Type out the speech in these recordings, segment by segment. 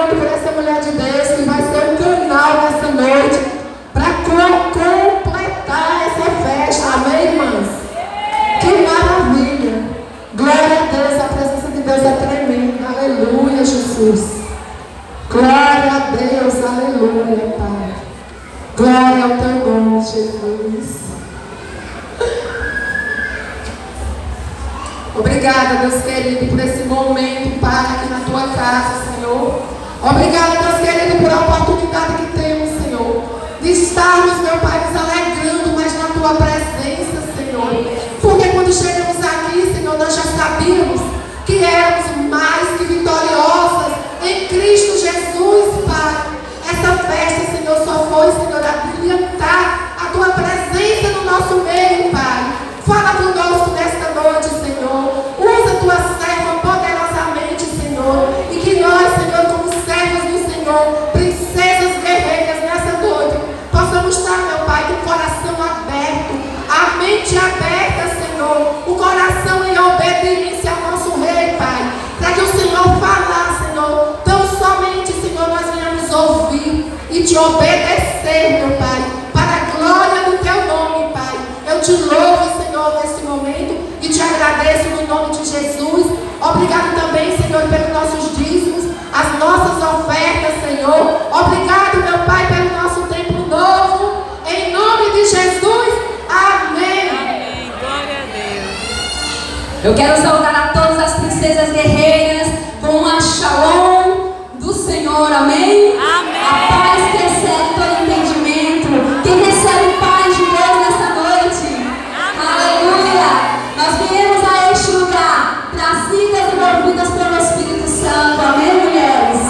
muito por essa mulher de Deus que vai ser um canal nessa noite para completar essa festa. Amém, irmãs? Que maravilha! Glória a Deus, a presença de Deus é tremenda. Aleluia, Jesus. Glória a Deus, aleluia, Pai. Glória ao teu nome, Jesus. Obrigada, Deus querido, por esse momento, Pai, aqui na tua casa, Senhor. Obrigada, Deus querido, por a oportunidade que temos, Senhor, de estarmos, meu Pai, nos alegrando mais na tua presença, Senhor. Porque quando chegamos aqui, Senhor, nós já sabíamos que éramos mais que vitoriosas em Cristo Jesus, Pai. Essa festa, Senhor, só foi, Senhor, abrilhantar a tua presença no nosso meio, Pai. Fala conosco nesta noite, Senhor. Usa tua serva poderosamente, Senhor. E que nós, Senhor, como servos do Senhor, princesas guerreiras nessa noite, possamos estar, meu Pai, com o coração aberto, a mente aberta, Senhor, o coração em obediência ao nosso Rei, Pai. Para que o Senhor falar, Senhor, tão somente, Senhor, nós venhamos ouvir e te obedecer, meu Pai, para a glória do teu nome, Pai. Eu te louvo, Senhor, nesse momento e te agradeço no nome de Jesus. Obrigado também, Senhor, pelos nossos dízimos, as nossas ofertas, Senhor. Obrigado, meu Pai, pelo nosso tempo novo. Em nome de Jesus, amém. Amém. Glória a Deus. Eu quero saudar a todas as princesas guerreiras com a shalom do Senhor, amém? Amém. A paz que excede todo entendimento. Quem recebe paz de Deus nessa noite? Aleluia! Nós viemos a este lugar, trazidas e movidas pelo Espírito Santo, amém, mulheres?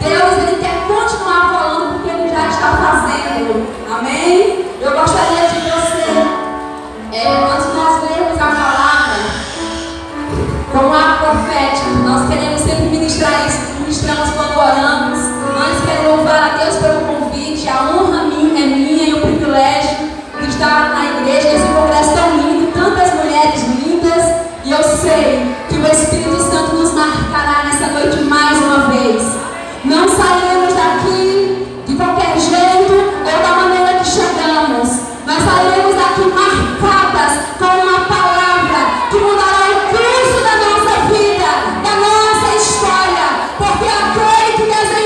Deus, Ele quer continuar falando porque Ele já está fazendo, amém? Eu gostaria de você, antes de nós lermos a palavra, com a profética, nós queremos sempre ministrar isso, ministramos quando oramos. Antes quero louvar a Deus pelo convite, a honra minha é minha e o privilégio de estar na igreja, nesse congresso tão lindo, tantas mulheres lindas, e eu sei que o Espírito Santo nos marcará nessa noite mais uma vez. Não sairemos daqui de qualquer jeito ou da maneira que chegamos. Nós sairemos daqui marcadas com uma palavra que mudará o curso da nossa vida, da nossa história, porque aquele que deseja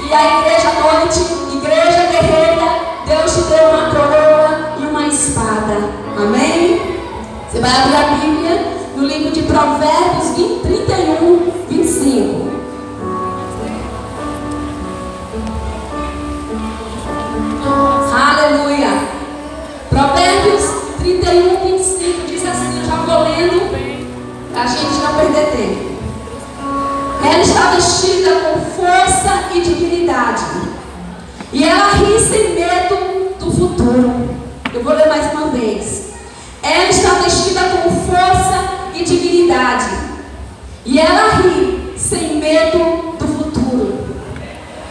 E a igreja à noite, igreja guerreira, Deus te deu uma coroa e uma espada. Amém? Você vai abrir a Bíblia no livro de Provérbios 31, 25. Aleluia. Provérbios 31, 25 diz assim, eu já vou lendo para a gente não perder tempo. Ela está vestida com força e dignidade, e ela ri sem medo do futuro. Eu vou ler mais uma vez. Ela está vestida com força e dignidade, e ela ri sem medo do futuro.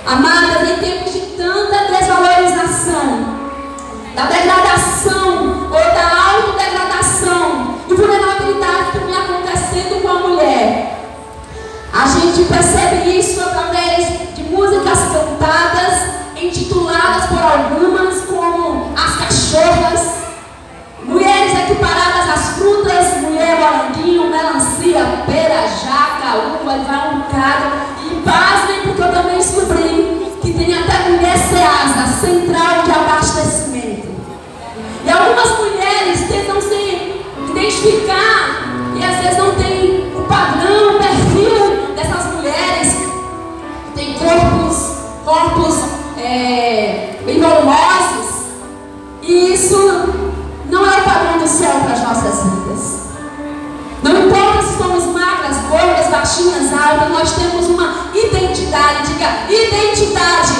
Amadas, em tempos de tanta desvalorização, da degradação ou da autodegradação e vulnerabilidade que vem acontecendo com a mulher, a gente percebe isso através de músicas cantadas, intituladas por algumas como As Cachorras, mulheres equiparadas às frutas, mulher, moranguinho, melancia, pera, jaca, uva, e vai um bocado. E pasmem, porque eu também descobri que tem até mulher Ceasa, central de abastecimento. E algumas mulheres tentam se identificar e às vezes não tem o padrão, o perfil dessas mulheres. Tem corpos bem volumosos, e isso não é o padrão do céu para as nossas vidas. Não importa se somos magras, gordas, baixinhas, altas, nós temos uma identidade. Diga, identidade.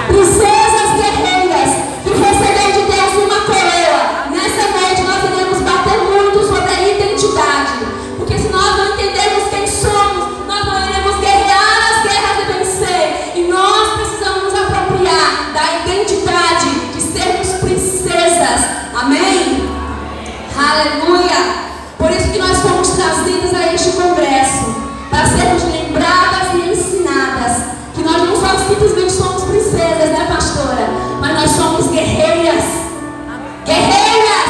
Princesas guerreiras que receberam de Deus uma coroa. Nessa noite nós iremos bater muito sobre a identidade, porque se nós não entendemos quem somos, nós não iremos guerrear as guerras e vencer. E nós precisamos nos apropriar da identidade de sermos princesas. Amém? Aleluia! Por isso que nós fomos trazidas a este congresso, para sermos lembradas e ensinadas que nós não só simplesmente somos princesas, né, pastora? Mas nós somos guerreiras. Guerreiras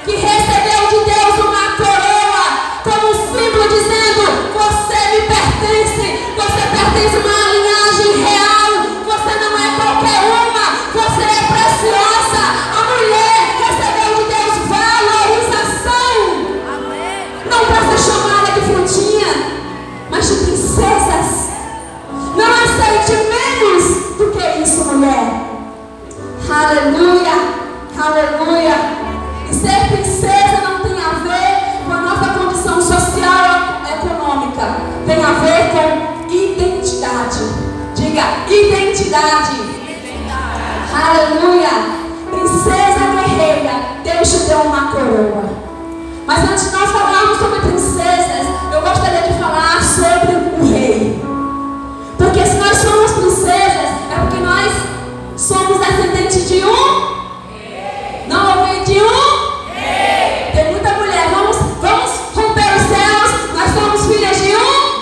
que recebeu de Deus uma coroa como símbolo dizendo: você me pertence, você pertence a uma linhagem real, você não é qualquer uma, você é preciosa. A mulher recebeu de Deus valorização, não para ser chamada de frutinha, mas de princesas. Não aceite menos do que isso, mulher. Aleluia, aleluia. E ser princesa não tem a ver com a nossa condição social ou econômica. Tem a ver com identidade. Diga, identidade. Aleluia. Princesa guerreira, Deus te deu uma coroa. Mas antes de nós falarmos sobre princesas, eu gostaria de falar sobre o rei. Porque se nós somos princesas, é porque nós somos descendentes de um? Não ouvi, de um? Tem muita mulher. Vamos romper os céus. Nós somos filhas de um?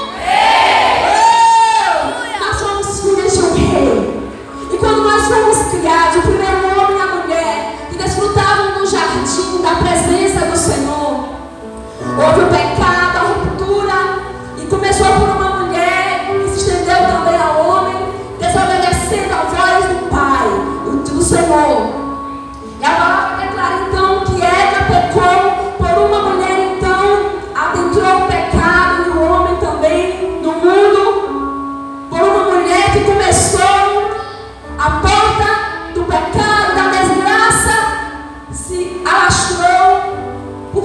Nós somos filhas de um rei. E quando nós fomos criados, o primeiro homem e a mulher que desfrutavam no jardim da presença do Senhor, houve o pecado, a ruptura, e começou por uma mulher e se estendeu também ao homem, desobedecendo a voz do Pai, do Senhor. E a palavra declara então que Eva pecou por uma mulher, então adentrou o pecado, e o homem também no mundo, por uma mulher que começou a porta do pecado, da desgraça, se alastrou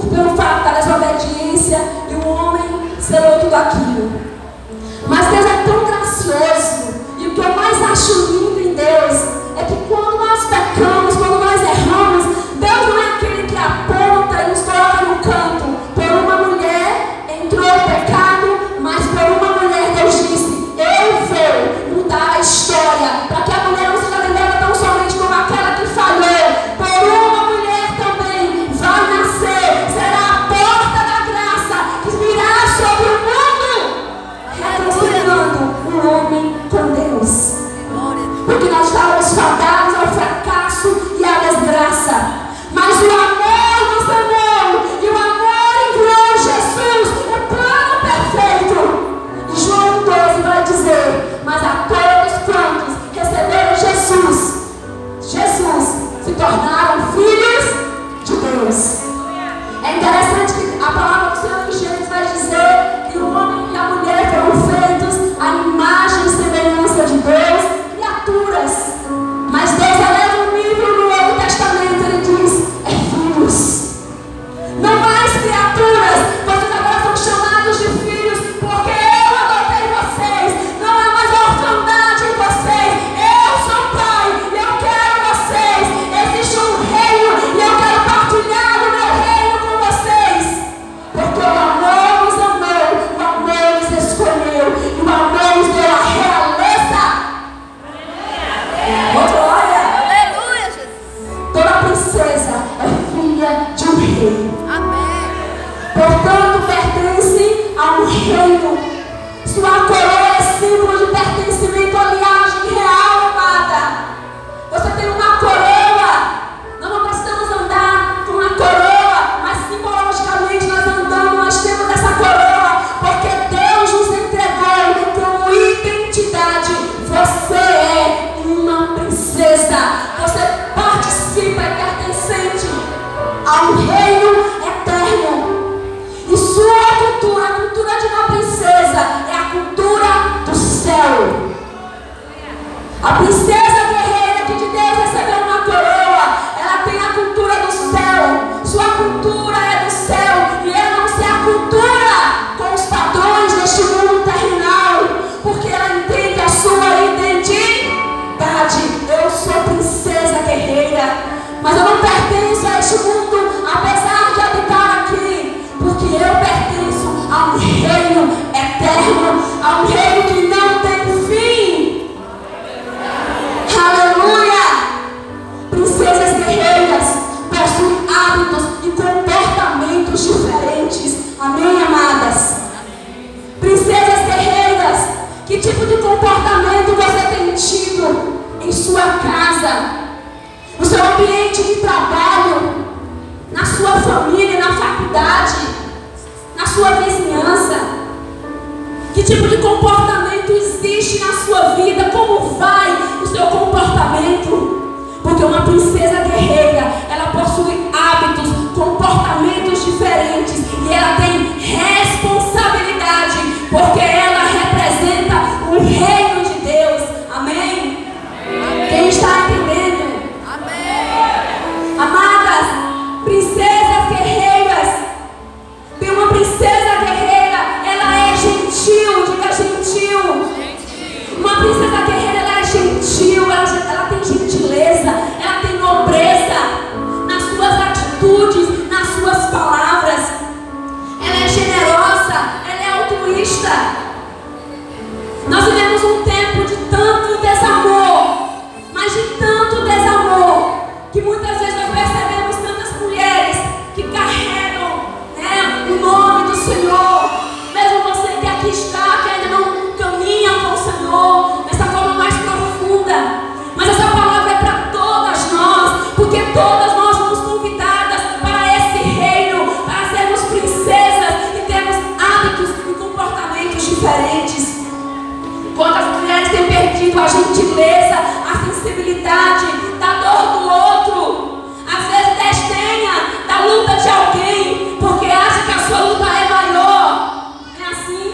pelo fato da desobediência, e o homem selou tudo aquilo. Mas Deus é tão gracioso, e o que eu mais acho lindo em Deus é que quando nós pecamos, quando nós erramos, Deus não é aquele que aponta e nos coloca no canto. Por uma mulher entrou o pecado, mas por uma mulher Deus disse: eu vou mudar a história, para que a mulher não seja lembrada tão somente como aquela que falhou. Por uma mulher também vai nascer, será a porta da graça que virá sobre o mundo, reconciliando o homem com Deus. em sua casa, no seu ambiente de trabalho, na sua família, na faculdade, na sua vizinhança. Que tipo de comportamento existe na sua vida? Como vai o seu comportamento? Porque uma princesa guerreira, ela possui hábitos, comportamentos diferentes, e ela tem responsabilidade, porque ela representa o reino de Deus. Amém? Amém. Quem está entendendo? Amém. Amadas, princesas guerreiras, tem uma princesa guerreira, ela é gentil, diga gentil. Uma princesa guerreira, ela é gentil, ela tem gentileza, ela tem nobreza nas suas atitudes, nas suas palavras. Ela é generosa, ela é altruísta. Nós vivemos um tempo de tanto desamor, mas de tanto desamor, que muitas vezes nós percebemos tantas mulheres que carregam, o nome do Senhor. Mesmo você que aqui está, que ainda não caminha com o Senhor dessa forma mais profunda, mas essa palavra é para todas nós, porque todas nós fomos convidadas para esse reino, para sermos princesas e termos hábitos e comportamentos diferentes. Quantas mulheres têm perdido a gentileza, a sensibilidade da dor do outro, às vezes desdenha da luta de alguém, porque acha que a sua luta é maior. É assim?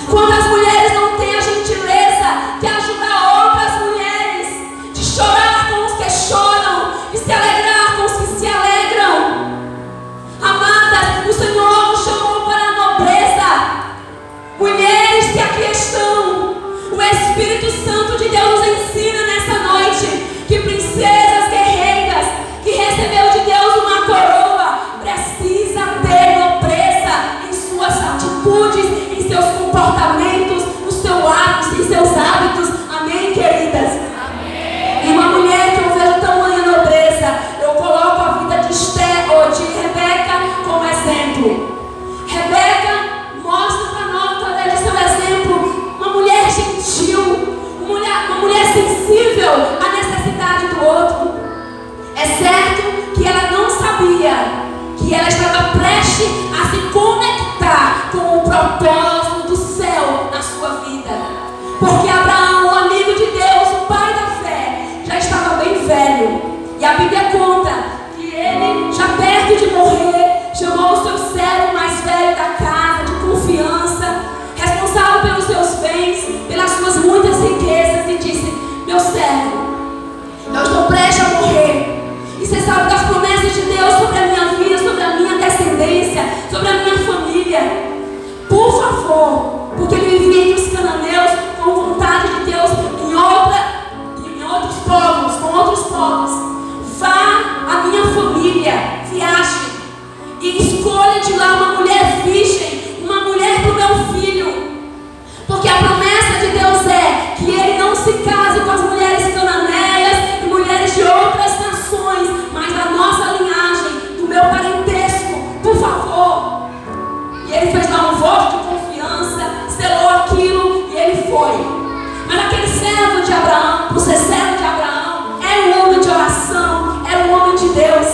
Quantas mulheres não têm a gentileza de ajudar outras mulheres, de chorar com os que choram, de se alegrar com os que se alegram? Amadas, o Senhor nos chamou para a nobreza. Mulheres que aqui estão, o Espírito Santo de Deus nos ensina nessa noite que princesas guerreiras, que recebeu de Deus uma coroa, precisa ter nobreza em suas atitudes, em seus comportamentos, em seus hábitos. Amém, queridas? Amém. E uma mulher que eu vejo tamanha nobreza, eu coloco a vida de Esther ou de Rebeca como exemplo. Rebeca mostra para nós, através do seu exemplo, uma mulher gentil, uma mulher sensível à necessidade do outro. É certo que ela não sabia que ela estava prestes a se conectar com o propósito do céu na sua vida, porque Abraão, o amigo de Deus, o pai da fé, já estava bem velho, e a Bíblia conta que ele, já perto de morrer, chamou o seu servo mais velho da casa, de confiança, responsável pelos seus bens, pelas suas muitas riquezas, e disse: meu servo, eu estou prestes a morrer, e você sabe das promessas de Deus sobre a minha vida, sobre a minha descendência, sobre a minha família. Por favor, porque ele vivia entre os cananeus com vontade de Deus em outros povos, com outros povos. Vá à minha família, viaje e escolha de lá uma mulher virgem, uma mulher para o meu filho. Porque a promessa de Deus é que ele não se case com as mulheres cananeias e mulheres de outras nações, mas da nossa linhagem, do meu parentesco, por favor. E ele fez dar um voto de confiança, selou aquilo e ele foi. Mas aquele servo de Abraão, por ser servo de Abraão, era um homem de oração, era um homem de Deus.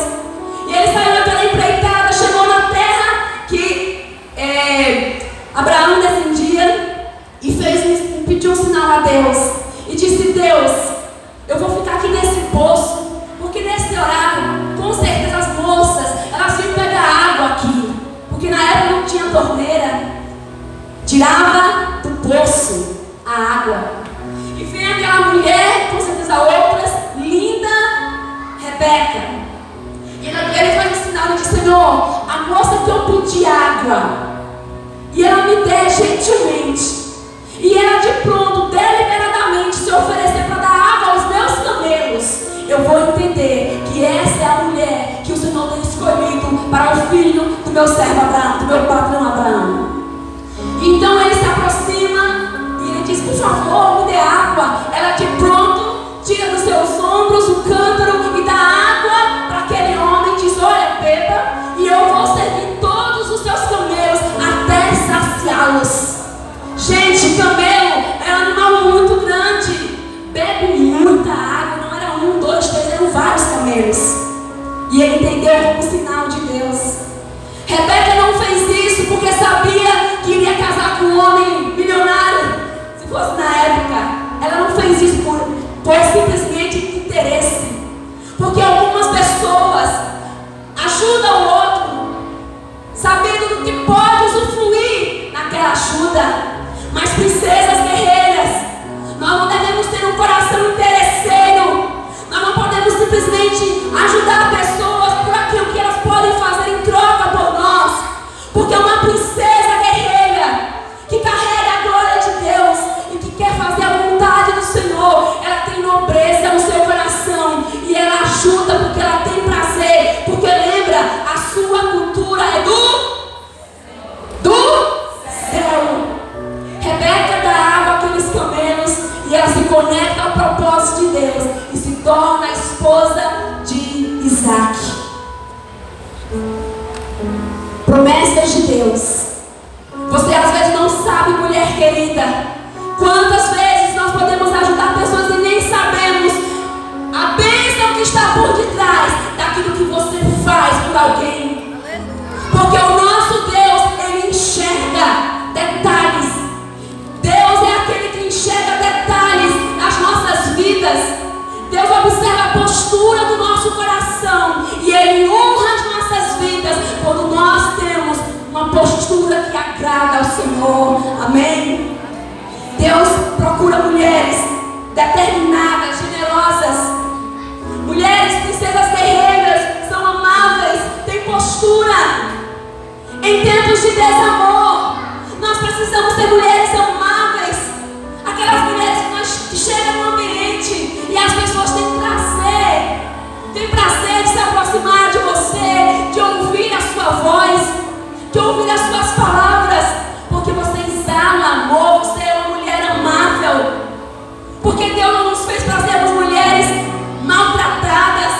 E ele saiu naquela empreitada, chegou na terra que Abraão defendia e pediu um sinal a Deus. E disse: Deus, eu vou ficar aqui nesse poço, porque nesse horário, com certeza as moças, elas vinham pegar água aqui, porque na época não tinha torneira, tirava do poço a água. E vem aquela mulher, com certeza outras, linda, Rebeca. E ele faz um sinal e diz: Senhor, a moça que eu pedi água, e ela me der gentilmente, e ela de pronto, deliberadamente, se oferecer para dar água aos meus camelos, eu vou entender que essa é a mulher que o Senhor tem escolhido para o filho do meu servo Abraão, do meu patrão Abraão. Então ele se aproxima e ele diz: por favor, me dê água. Ela de pronto tira dos seus ombros o cântaro e dá água para aquele homem. Diz: olha, beba, e eu vou servir todos os seus camelos até saciá-los. Gente, camelo é um animal muito grande. Bebe mas princesas guerreiras. Nós não devemos ter um coração interesseiro. Nós não podemos simplesmente ajudar pessoas por aquilo que elas podem fazer em troca por nós. Porque uma princesa guerreira que carrega a glória de Deus e que quer fazer a vontade do Senhor, ela tem nobreza no seu coração e ela ajuda porque ela tem prazer. Porque lembra, a sua cultura é do céu. Rebeca dá água àqueles camelos e ela se conecta ao propósito de Deus e se torna a esposa de Isaac. Promessas de Deus. Você às vezes não sabe, mulher querida, quantas vezes nós podemos ajudar pessoas e nem sabemos a bênção que está por detrás daquilo que você faz por alguém. Porque o nosso Deus, Ele enxerga detalhes. Deus é aquele que enxerga detalhes nas nossas vidas. Deus observa a postura do nosso coração e Ele honra as nossas vidas quando nós temos uma postura que agrada ao Senhor. Amém? Deus procura mulheres determinadas, generosas. Mulheres, princesas guerreiras, são amáveis, têm postura. Em tempos de desamor, nós precisamos ser mulheres amáveis. Aquelas mulheres que chegam no ambiente e as pessoas têm prazer de se aproximar de você, de ouvir a sua voz, de ouvir as suas palavras, porque você exala amor, você é uma mulher amável. Porque Deus não nos fez para sermos mulheres maltratadas,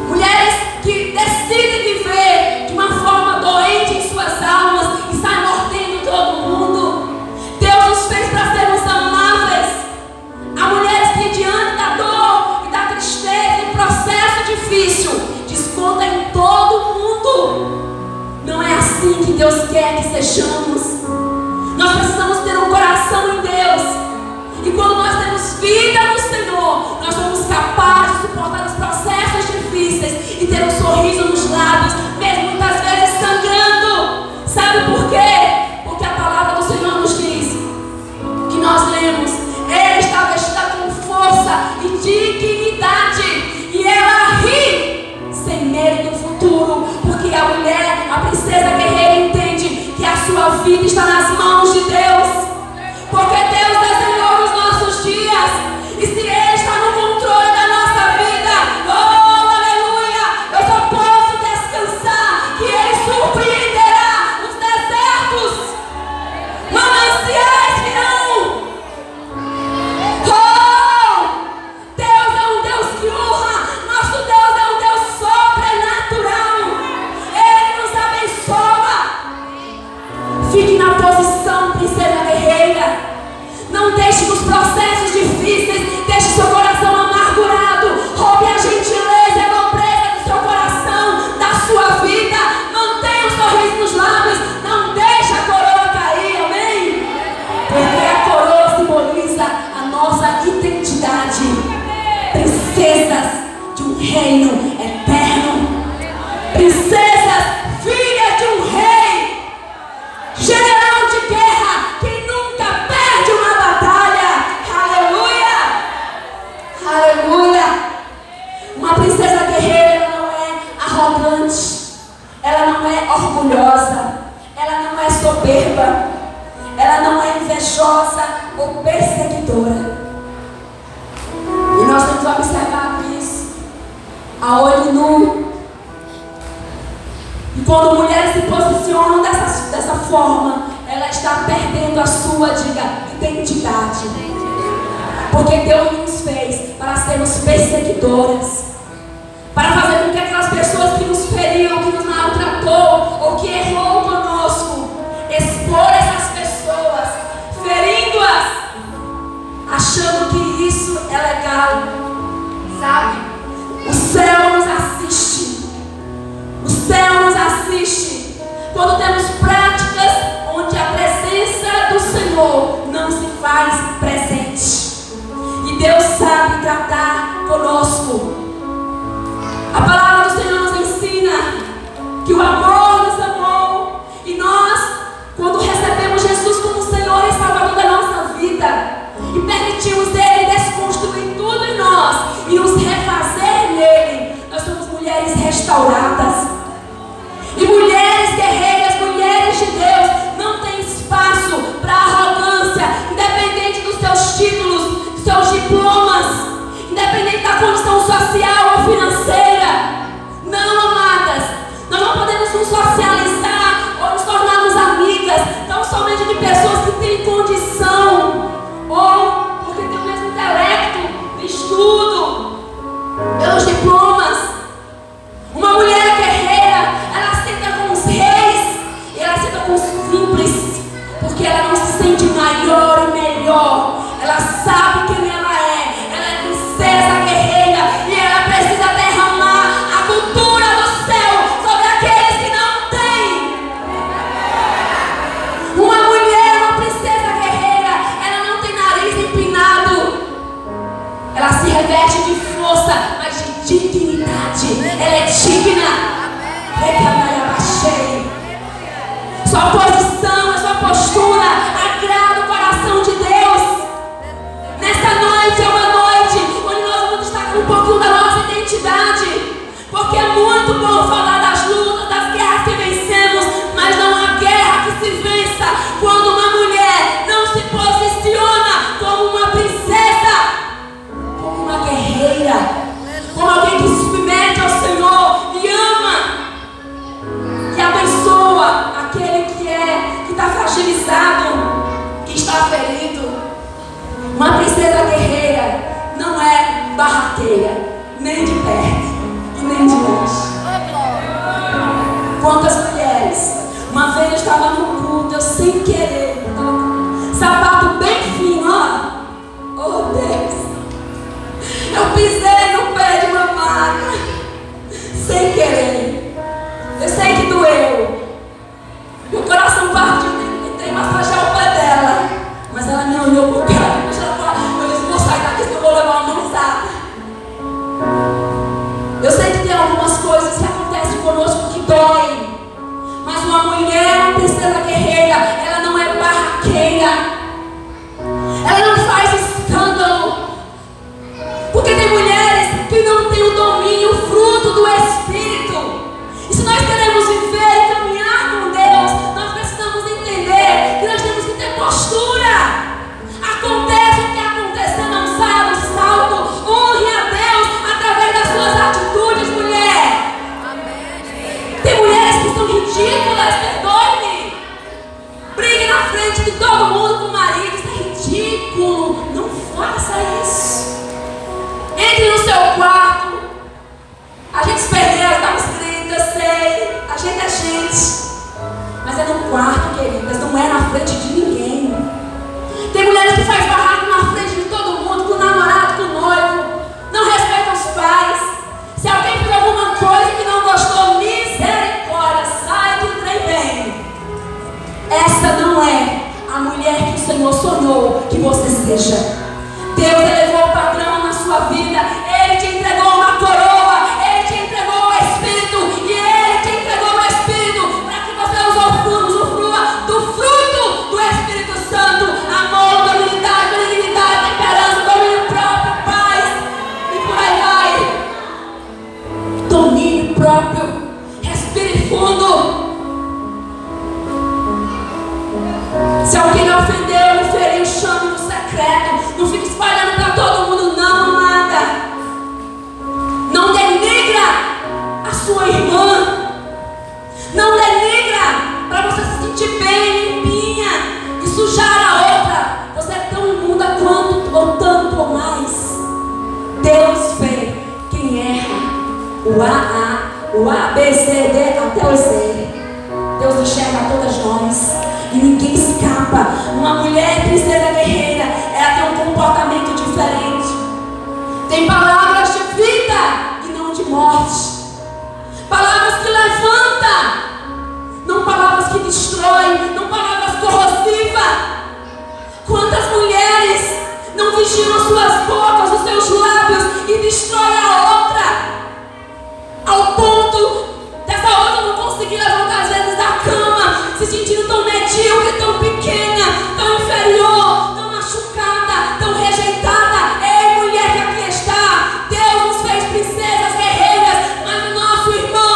mulheres que decidem viver de uma forma doente em suas almas e saem mordendo todo mundo. Deus nos fez para sermos amáveis. Há mulheres que diante da dor e da tristeza, do processo difícil, descontam em todo mundo. Não é assim que Deus quer que sejamos. Nós precisamos ter um coração em Deus. E quando nós temos vida no Senhor, nós somos capazes de suportar os processos difíceis e ter um sorriso nos lábios, mesmo muitas vezes sangrando. Sabe por quê? Porque a palavra do Senhor nos diz, que nós lemos, Ele está vestida com força e dignidade, e ela ri sem medo do futuro, porque a mulher, a princesa guerreira, entende que a sua vida está nas mãos de Deus. Porque Deus desenhou os nossos dias, e se Ele está no controle da nossa vida, oh, aleluia, eu só posso descansar que Ele surpreenderá os desertos, mananciais virão. Oh, Deus é um Deus que honra, nosso Deus é um Deus sobrenatural, Ele nos abençoa. Fique na posição, princesa guerreira. Não deixe nos processos difíceis, deixe seu coração amargurado. Roube a gentileza e a nobreza do seu coração, da sua vida. Mantenha um sorriso nos lábios. Não deixe a coroa cair, amém? Porque a coroa simboliza a nossa identidade. Princesas de um reino eterno. Princesas, filhas de um rei. General de guerra, que nunca perde uma batalha. Aleluia! Aleluia! Uma princesa guerreira não é arrogante, ela não é orgulhosa, ela não é soberba, ela não é invejosa ou perseguidora. E nós temos observado isso a olho nu. E quando mulheres se posicionam dessa forma, ela está perdendo a sua identidade. Porque Deus nos fez para sermos perseguidoras, para fazer com que aquelas pessoas que nos feriam, que nos maltratou ou que errou conosco, expor essas pessoas, ferindo-as, achando que isso é legal. Sabe? O céu nos assiste. O céu nos assiste quando temos práticas onde a presença do Senhor não se faz presente. E Deus sabe tratar conosco. A palavra do Senhor nos ensina que o amor nos amou. E nós, quando recebemos Jesus restauradas. E mulheres guerreiras, mulheres de Deus, não tem espaço para arrogância, independente dos seus títulos, dos seus diplomas, independente da condição social ou financeira. Não, amadas, nós não podemos nos socializar ou nos tornarmos amigas tão somente de pessoas que têm condição ou porque têm o mesmo intelecto, estudo, pelos diplomas. Uma mulher guerreira, ela senta com os reis e ela senta com os simples, porque ela não se sente maior e melhor. Ela sabe quem ela é princesa guerreira e ela precisa derramar a cultura do céu sobre aqueles que não têm. Uma mulher, uma princesa guerreira, ela não tem nariz empinado, ela se reveste de força, mas de dignidade. Ela é digna. Sua posição, a sua postura agrada o coração de Deus. Nessa noite é uma noite onde nós vamos destacar um pouquinho da nossa identidade, porque é muito bom falar das lutas, das guerras que vencemos, mas não há guerra que se vença quando uma mulher não se posiciona como uma princesa, como uma guerreira, como alguém que se submete ao Senhor e ama e abençoa aquele que está fragilizado, que está ferido. Uma princesa guerreira não é barraqueira, nem de perto e nem de longe. Quantas mulheres, uma vez eu estava no culto, eu sem querer, sapato bem fino, ó, oh Deus, eu pisei no pé de uma maca, sem querer. Eu sei que doeu. Meu coração partiu, tentei massagear o pé dela, mas ela me olhou por cara. Eu disse, vou sair daqui, senão eu vou levar uma mãozada. Eu sei que tem algumas coisas que acontecem conosco que doem, mas uma mulher, uma princesa guerreira, ela não é barraqueira, ela não faz escândalo, porque tem mulheres que não têm o domínio, o fruto do Espírito. E se nós queremos viver e caminhar com Deus, nós precisamos entender que nós temos que ter postura. Aconteça o que acontecer, não saia do salto. Honre a Deus através das suas atitudes, mulher. Tem mulheres que são ridículas, perdoe-me. Brigue na frente de todo mundo com o marido, isso é ridículo. Não faça isso. Entre no seu quarto. A gente se perdeu, estamos escritos, eu sei. A gente é gente. Mas é no quarto, queridas, não é na frente de ninguém. Tem mulheres que fazem barraco na frente de todo mundo, com o namorado, com o noivo. Não respeitam os pais. Se alguém fez alguma coisa que não gostou, misericórdia, sai que o trem vem. Essa não é a mulher que o Senhor sonhou que você seja. Deus elevou o padrão na sua vida. Ele te entregou uma coroa. Ele te entregou o Espírito. E Ele te entregou o Espírito para que você usufrua do fruto do Espírito Santo. Amor, benignidade, temperança, domínio próprio, paz. E por aí vai. Domínio próprio. Respire fundo. Se alguém me ofendeu, me feriu, chame no secreto. Não fique espalhando para todo mundo, não, amada. Não denigra a sua irmã. Não denigra para você se sentir bem, limpinha e sujar a outra. Você é tão imunda quanto ou tanto ou mais. Deus vê quem erra. O A, B, C, D até o Z. Deus enxerga todas nós. E ninguém escapa. Uma mulher princesa guerreira, ela tem um comportamento diferente. Tem palavras de vida e não de morte. Palavras que levantam, não palavras que destroem, não palavras corrosivas. Quantas mulheres não vigiam suas bocas, os seus lábios e destroem a outra, ao ponto dessa outra não conseguir levantar às vezes da cama, se sentindo tão medíocre, tão pequena, tão inferior, tão machucada, tão rejeitada. Ei, mulher que aqui está, Deus nos fez princesas guerreiras, mas o nosso irmão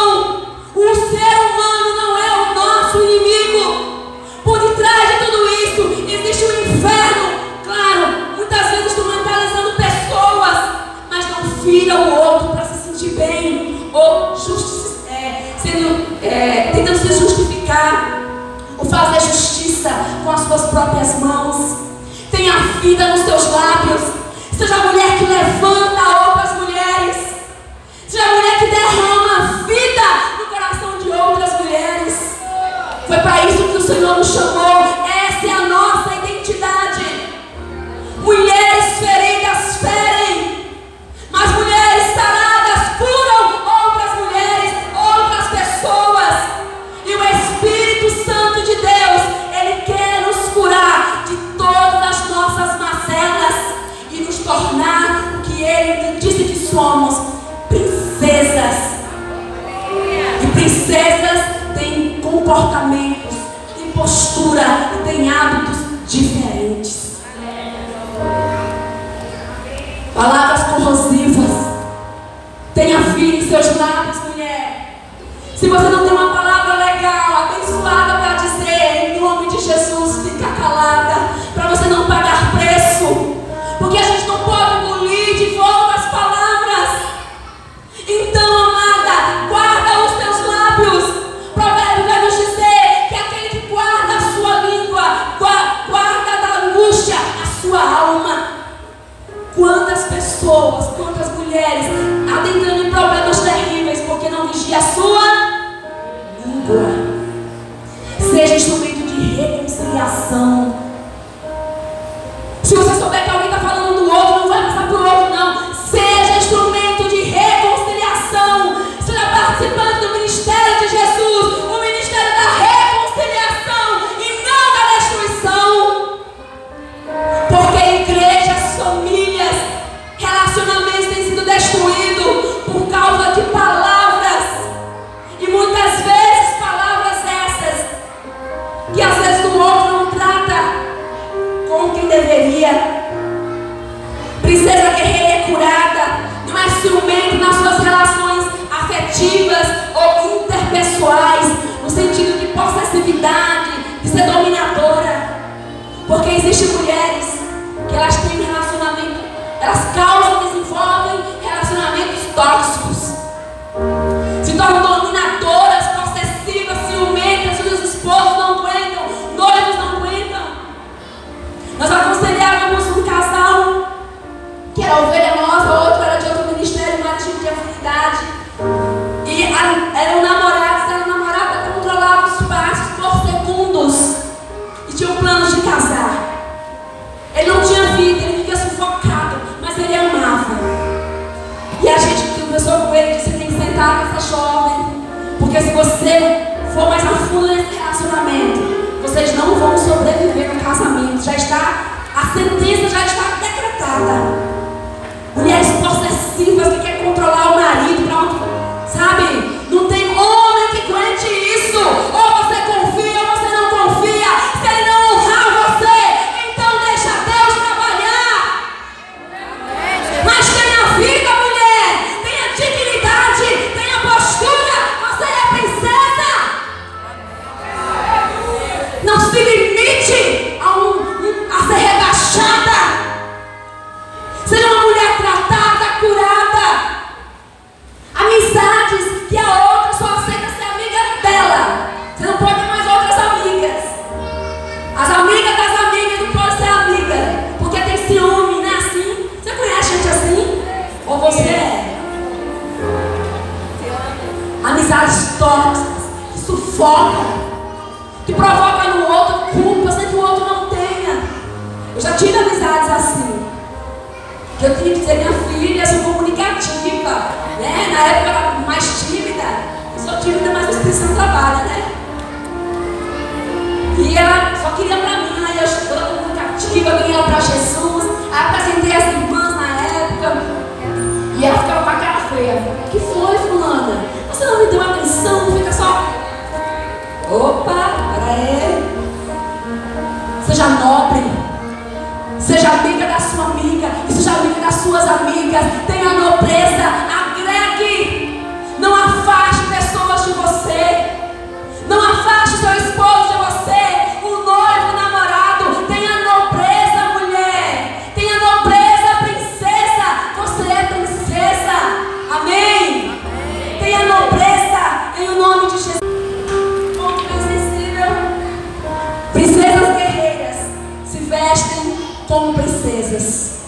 vida nos teus lábios. Seja a mulher que levanta outras mulheres. Seja a mulher que derrama vida no coração de outras mulheres. Foi para isso que o Senhor nos chamou. Essa é a nossa identidade. Mulheres feridas ferem, mas mulheres saradas curam outras mulheres, outras pessoas. E o Espírito Santo de Deus, Ele quer nos curar de todas as nossas mazelas e nos tornar o que Ele disse que somos, princesas. E princesas têm comportamentos, têm postura e têm hábitos diferentes. Palavras corrosivas. Tenha vida em seus lábios, mulher. Se você não tem uma palavra legal, abençoada para dizer, em nome de Jesus, fica calada, para você não pagar preço. Porque a gente não pode engolir de volta as palavras. Então, amada, guarda os teus lábios. Provérbio vai nos dizer que aquele que guarda a sua língua, guarda da angústia a sua alma. Quantas pessoas, quantas mulheres adentrando em problemas terríveis porque não vigia a sua língua. Seja instrumento de reconciliação. Se você souber que alguém está falando do outro, não vai passar por outro, não. Seja instrumento de reconciliação. Seja participante do ministério de Jesus, o ministério da reconciliação e não da destruição. Porque igrejas, famílias, relacionamentos têm sido destruídos por causa de palavras. E muitas vezes palavras essas que às vezes o outro não trata como quem deveria. Princesa guerreira é curada, não é ciumento nas suas relações afetivas ou interpessoais, no sentido de possessividade, de ser dominadora. Porque existem mulheres que elas têm relacionamento, elas causam, desenvolvem relacionamentos tóxicos, se tornam dominadoras, possessivas, ciumentas, os esposos não aguentam, noivos não aguentam. Nós aconselhávamos um casal que era ovelha nossa, outro era de outro ministério, mas tipo de afinidade, e eram namorados, a namorada controlava os passos por segundos e tinham planos de casar. Ele não tinha vida, ele vivia sufocado, mas ele amava. E a gente conversou com ele e disse: tem que sentar com essa jovem, porque se você for mais a fundo nesse relacionamento, vocês não vão sobreviver no casamento. Já está, a sentença já está decretada. Mulheres possessivas que querem controlar o marido, para onde, sabe? Não tem homem que aguente isso. Ou você confia ou você não confia. Se ele não honrar você, então deixa Deus trabalhar. Mas tenha vida, mulher. Tenha dignidade. Tenha postura. Você é princesa. Não se limite a ser rebaixada. Seja uma mulher tratada, curada. Amizades que a outra só aceita ser amiga dela. Você não pode ter mais outras amigas. As amigas das amigas não podem ser amigas, porque tem ciúme, não é assim? Você conhece gente assim? Ou você é? Amizades tóxicas, que sufocam, que provocam no outro culpa, sem que o outro não tenha. Eu já tive amizades assim, que eu tinha que dizer: minha filha, eu sou comunicativa, né? Na época eu era mais tímida. Eu sou tímida, mas a expressão trabalha, né? E ela só queria pra mim, aí eu sou comunicativa, eu ganhei ela pra Jesus. Aí apresentei as irmãs na época, e ela ficava com a cara feia. Que foi, fulana? Você não me deu atenção, fica só. Opa, peraí. Seja nobre. Seja amiga da sua amiga e seja amiga das suas amigas. Tenha nobreza, agregue. Não afaste pessoas de você. Não afaste seu esposo de você. O noivo, o namorado. Tenha nobreza, mulher. Tenha nobreza, princesa. Você é princesa. Amém? Tenha nobreza em o nome de Jesus. Ponto bem sensível. Princesas guerreiras se vestem como princesas.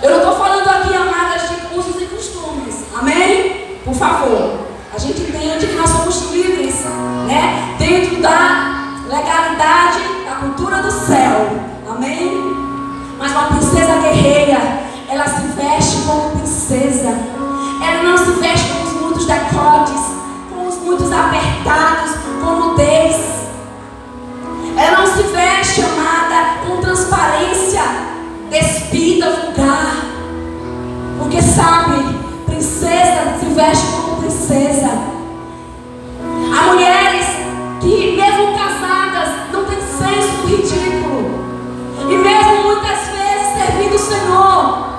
Eu não estou falando aqui, amadas, de usos e costumes. Amém? Por favor. A gente entende que nós somos livres, né? Dentro da legalidade, da cultura do céu. Amém? Mas uma princesa guerreira, ela se veste como princesa. Ela não se veste com os muitos decotes, com os muitos apertados, com nudez. Ela não se veste, amada, com transparência, despida, vulgar. Porque sabe, princesa se veste como princesa. Há mulheres que, mesmo casadas, não têm senso do ridículo. E mesmo muitas vezes servindo o Senhor,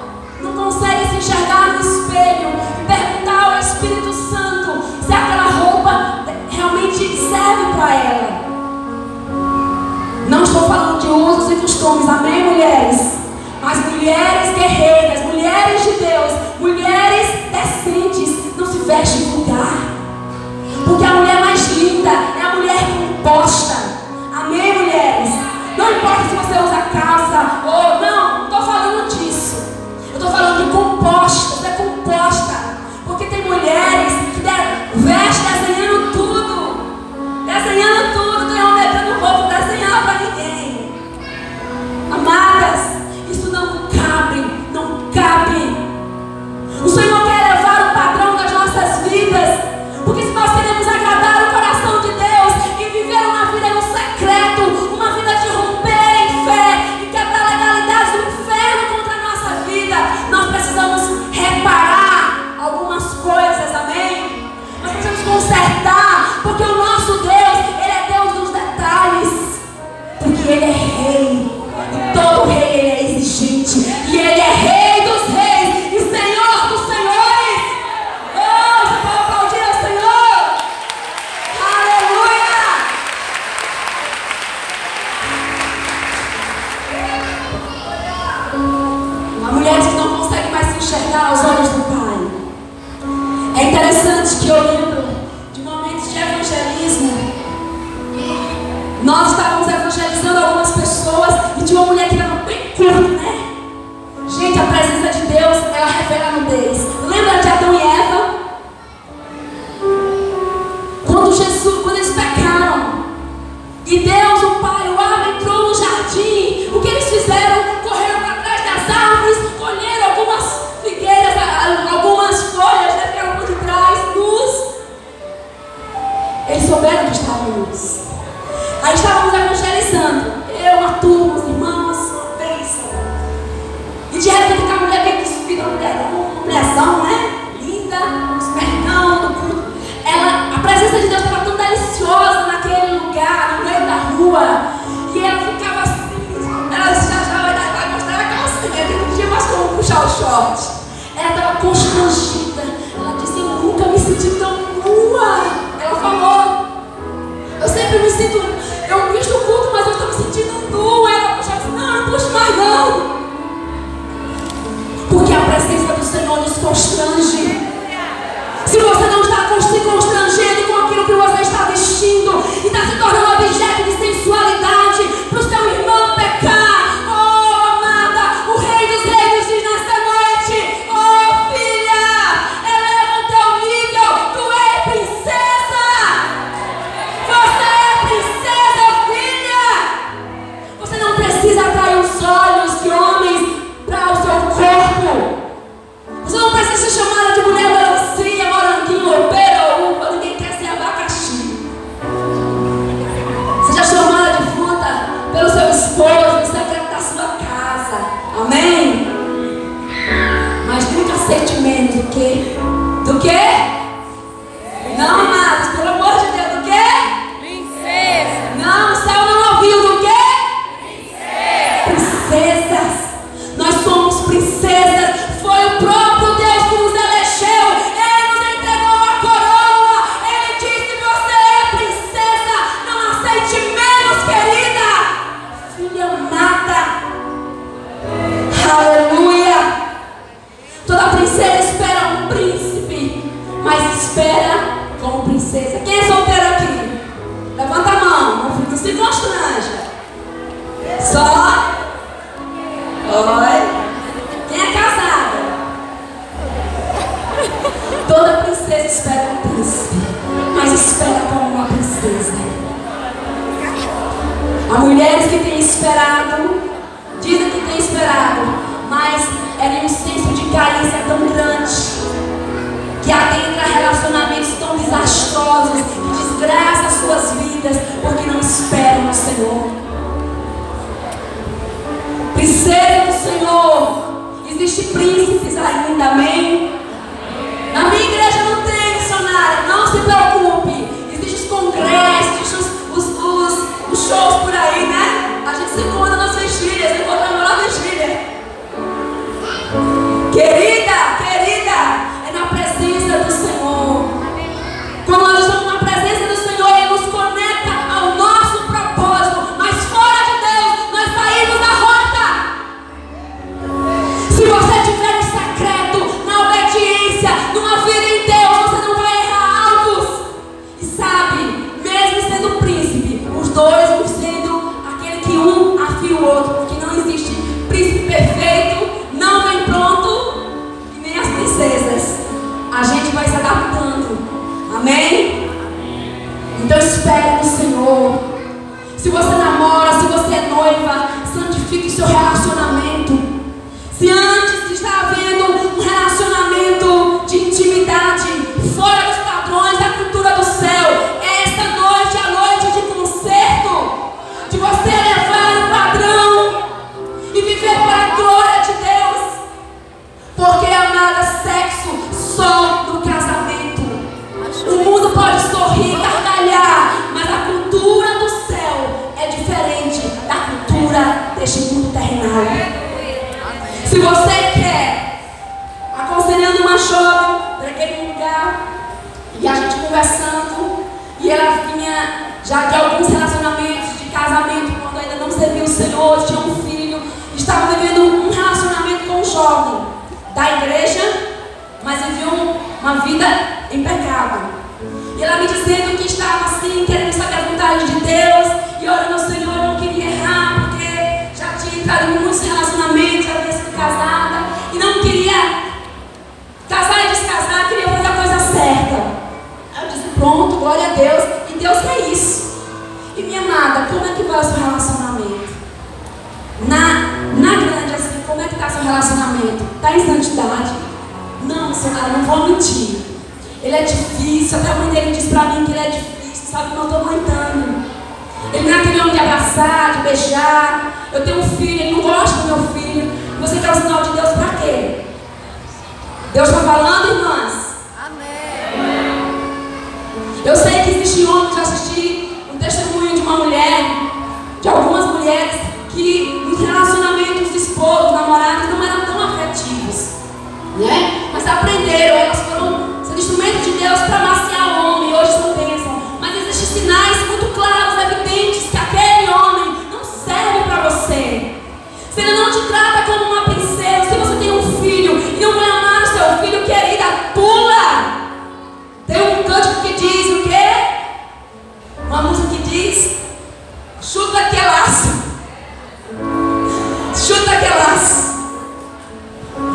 não conseguem se enxergar no espelho e perguntar ao Espírito Santo se aquela roupa realmente serve para ela. Não estou falando de usos e costumes, amém, mulheres? Mas mulheres guerreiras, mulheres de Deus, mulheres decentes, não se vestem vulgar. Porque a mulher mais linda é a mulher composta. Amém, mulheres? Não importa se você usa calça ou não estou falando disso. Eu estou falando de composta, você é composta. Porque tem mulheres que vestem desenhando tudo. Desenhando tudo, tem homem metendo roupa, desenhar para ninguém. Amadas, isso não cabe, não cabe. O Senhor quer levar o padrão das nossas vidas. Porque se nós queremos agradar o coração de Deus e viver uma vida no secreto, uma vida de romper em fé e quebrar legalidades do inferno contra a nossa vida, nós precisamos reparar algumas coisas, amém? Nós precisamos consertar, porque o nosso Deus, Ele é Deus dos detalhes. Porque Ele é rei, e todo rei Ele é exigente, e Ele é rei dos reis e Senhor dos senhores. Oh, você pode aplaudir ao Senhor? Aleluia! Há mulheres que não conseguem mais se enxergar aos olhos do Pai. É interessante que eu lembro de momentos de evangelismo. Nós estávamos evangelizando algumas pessoas e tinha uma mulher que estava bem curta, né? Gente, a presença de Deus, ela revela a nudez. Lembra de Adão e Eva? Quando eles pecaram e Deus, o Pai, o Abba, entrou no jardim, o que eles fizeram? Correram para trás das árvores, colheram algumas figueiras, algumas folhas, né? Ficaram por detrás, nus. Eles souberam que estavam nus. Aí estávamos evangelizando, eu, uma turma, os irmãos, uma bênção. E de repente a mulher veio despida, uma mulherzão, né? Linda, os perdão do culto. A presença de Deus estava tão deliciosa naquele lugar, no meio da rua. E ela ficava assim, ela já vai mostrar a calcinha, que não tinha mais como puxar o short. Ela estava constrangida. Ela disse, eu nunca me senti tão nua. Ela falou, eu sempre me sinto, eu visto o culto, mas eu estou me sentindo nua. Ela puxava assim, não puxo mais não. Porque a presença do Senhor nos constrange. Se você não está se constrangendo com aquilo que você está vestindo e está se tornando objeto de sensualidade para o seu irmão pecar, oh amada, o Rei dos Reis diz nesta noite, oh filha, eleva o teu nível, tu és princesa. Você é princesa, filha. Você não precisa atrair os olhos de homens para o seu corpo. Você não precisa ser chamada de mulher melancia, moranguinho, pera ou uva. Ninguém quer ser abacaxi. Seja chamada de fruta pelo seu esposo, no secreto da sua casa. Amém? Mas nunca aceite menos do que? Do que? Não, amados, pelo amor de Deus, do que? Princesa. Não, o céu não ouviu do que? Princesas. Nós somos princesas. Foi o próprio Deus que nos elegeu. Ele nos entregou a coroa. Ele disse, você é princesa. Não aceite menos, querida. Filha amada. Aleluia. Toda princesa espera um príncipe, mas espera como princesa. Quem é solteiro aqui? Levanta a mão. Não se constranja. Só esperado, mas ela tem um senso de carência tão grande que adentra relacionamentos tão desastrosos, que desgraça as suas vidas, porque não esperam no Senhor. Princesa do Senhor, existem príncipes ainda, amém? Na minha igreja não tem missionária, não se preocupe. Existem os congressos, os shows por aí, né? A gente se encontra nas vigílias, encontramos lá na vigília. Querida, é na presença do Senhor. Quando nós estamos na presença do Senhor, Ele nos conecta ao nosso propósito. Mas fora de Deus, nós saímos da rota. Se você estiver no secreto, na obediência, numa vida em Deus, você não vai errar alvos. E sabe, mesmo sendo príncipe, os dois vão sendo aquele que um afia o outro, porque não existe príncipe perfeito, não vem pronto, e nem as princesas. A gente vai se adaptando, amém? Então espere no Senhor. Se você namora, se você é noiva, santifique o seu relacionamento. Se antes está havendo um relacionamento de intimidade fora dos padrões da cultura do céu, esta noite é a noite de conserto, de você elevar o padrão e viver para a glória de Deus. Porque, amada, sexo só no casamento. O mundo pode sorrir, gargalhar, mas a cultura do céu é diferente da cultura deste mundo terrenal. Se você quer, aconselhando uma jovem para aquele lugar, e a gente conversando, e ela vinha já de alguns relacionamentos de casamento, quando ainda não serviu o Senhor, tinha um filho, estava vivendo um relacionamento com um jovem da igreja, mas viveu uma vida em pecado. E ela me dizendo que estava assim, querendo saber a vontade de Deus, e orando ao Senhor, não queria errar, porque já tinha entrado em muitos relacionamentos, já havia sido casada, e não queria casar e descasar, queria fazer a coisa certa. Aí eu disse, pronto, glória a Deus, e Deus quer isso. E minha amada, como é que vai o seu relacionamento? Na grande assim, como é que está seu relacionamento? Está em santidade? Não, missionária, não vou mentir. Ele é difícil, até a mãe dele disse pra mim que ele é difícil, sabe que eu estou aguentando. Ele não é aquele homem de abraçar, de beijar. Eu tenho um filho, ele não gosta do meu filho. Você quer o sinal de Deus pra quê? Deus está falando, irmãs? Amém. Eu sei que existe homens, já assisti um testemunho de uma mulher, de algumas mulheres, que nos relacionamentos, esposos, namorados, não eram tão afetivos, né? Mas aprenderam, elas foram sendo instrumentos de Deus para amaciar o homem, hoje são bênçãos. Mas existem sinais muito claros, evidentes, que aquele homem não serve para você. Se ele não te trata como uma princesa, se você tem um filho e não vai amar o seu filho, querida, pula! Tem um cântico que diz o quê? Uma música que diz: chuta que é laço. Chuta que é laço.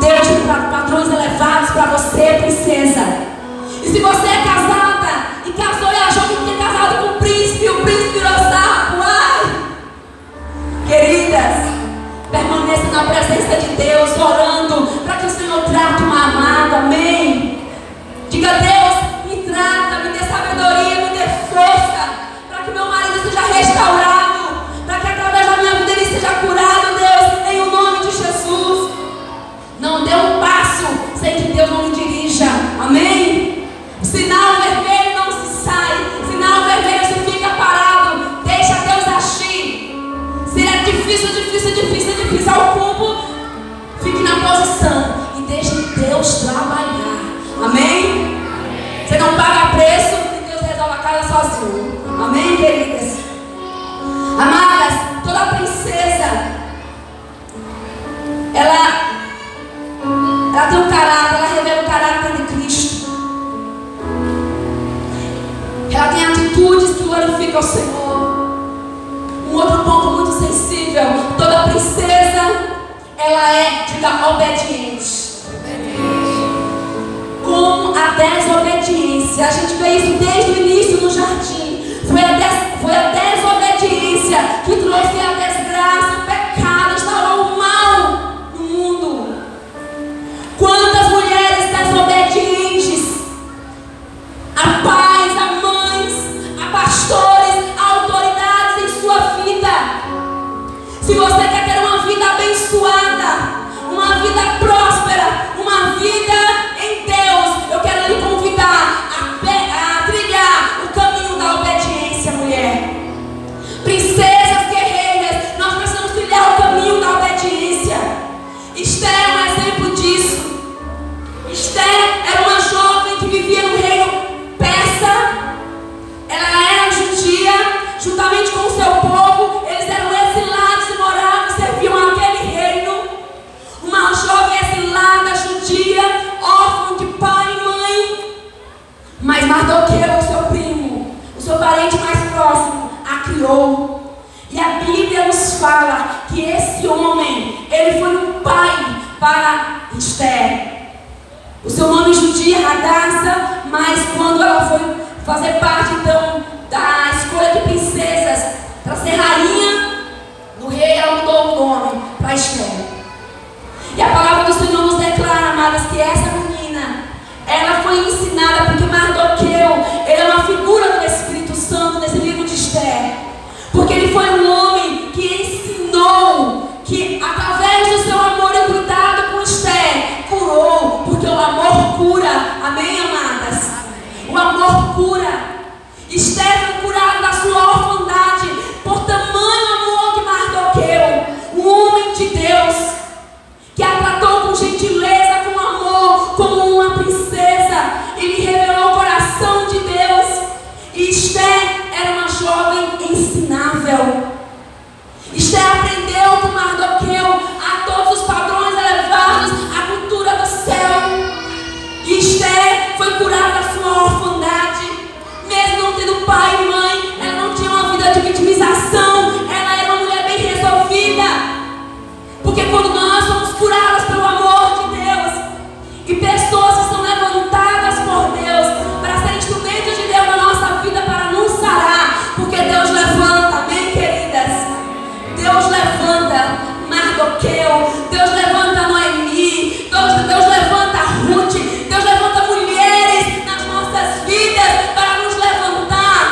Deus tem padrões elevados para você, princesa. E se você é casada e casou e achou que tinha casado com o príncipe virou sapo, ai! Queridas, permaneça na presença de Deus, orando para que o Senhor trate uma amada, amém? Diga: Deus, me trata, me dê sabedoria, me dê força, para que meu marido seja restaurado, para que através da minha vida ele seja curado, Deus, em o nome de Jesus. Não dê um passo sem que Deus não lhe dirija, amém? O sinal vermelho não se sai, o sinal vermelho se fica parado, deixa Deus agir. Se é difícil ao cubo, fique na posição e deixe Deus trabalhar, amém? Você não paga preço e Deus resolve a casa sozinho, amém, queridas? Amadas, toda princesa, ela tem um caráter, ela revela o caráter de Cristo. Ela tem atitudes que glorificam o Senhor. Um outro ponto muito sensível: toda princesa, ela é, diga, obediente. Com a desobediência, a gente vê isso desde o início no jardim. Foi a desobediência que trouxe a desgraça. Se você quer ter uma vida abençoada, uma vida próspera, uma vida em Deus, eu quero lhe convidar a trilhar o caminho da obediência, mulher. Princesas guerreiras, nós precisamos trilhar o caminho da obediência. Esther é um exemplo disso. Esther era uma jovem que vivia no reino persa. Ela era judia, juntamente com o seu povo. Eles eram exilados e moravam e serviam aquele reino. Uma jovem exilada, judia, órfã de pai e mãe. Mas Mardoqueu, o seu primo, o seu parente mais próximo, a criou. E a Bíblia nos fala que esse homem, ele foi um pai para Esther. O seu nome judia, Hadassah, mas quando ela foi fazer parte então da escolha de princesas para ser rainha do rei, ela mudou o nome para Esther. E a palavra do Senhor nos declara, amadas, que essa menina, ela foi ensinada, porque Mardoqueu, ele é uma figura do Espírito Santo nesse livro de Esther. Porque ele foi um homem que ensinou, que através do seu amor e cuidado com Esther, curou, porque o amor cura. Amém, amadas? O amor cura. Esther foi curada da sua orfandade por tamanho amor de Mardoqueu, um homem de Deus, que a tratou com gentileza, com amor, como uma princesa. Ele revelou o coração de Deus. E Esther era uma jovem ensinável. Esther aprendeu com Mardoqueu a todos os padrões elevados, a cultura do céu. E Esther foi curada da sua orfandade. Mesmo não tendo pai e mãe, ela não tinha uma vida de vitimização. Ela era uma mulher bem resolvida. Porque quando nós somos curadas pelo amor de Deus, e pessoas que são levantadas por Deus para ser instrumentos de Deus na nossa vida, para nos sarar, porque Deus levanta, amém, queridas? Deus levanta Mardoqueu, Deus levanta Noemi, Deus levanta Ruth, Deus levanta mulheres nas nossas vidas para nos levantar.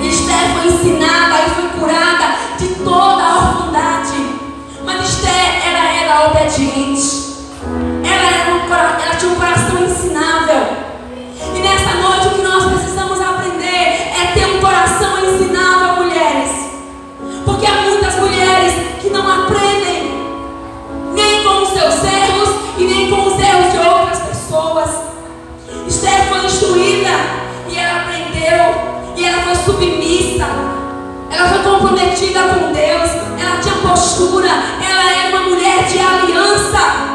Esther foi ensinada e foi curada de toda a orfandade. Mas Esther, ela era obediente. Ela tinha um coração ensinável. E nessa noite o que nós precisamos aprender é ter um coração ensinável, mulheres. Porque há muitas mulheres que não aprendem nem com os seus erros e nem com os erros de outras pessoas. Esther foi instruída e ela aprendeu. E ela foi submissa. Ela foi comprometida com Deus. Ela tinha postura. Ela era uma mulher de aliança.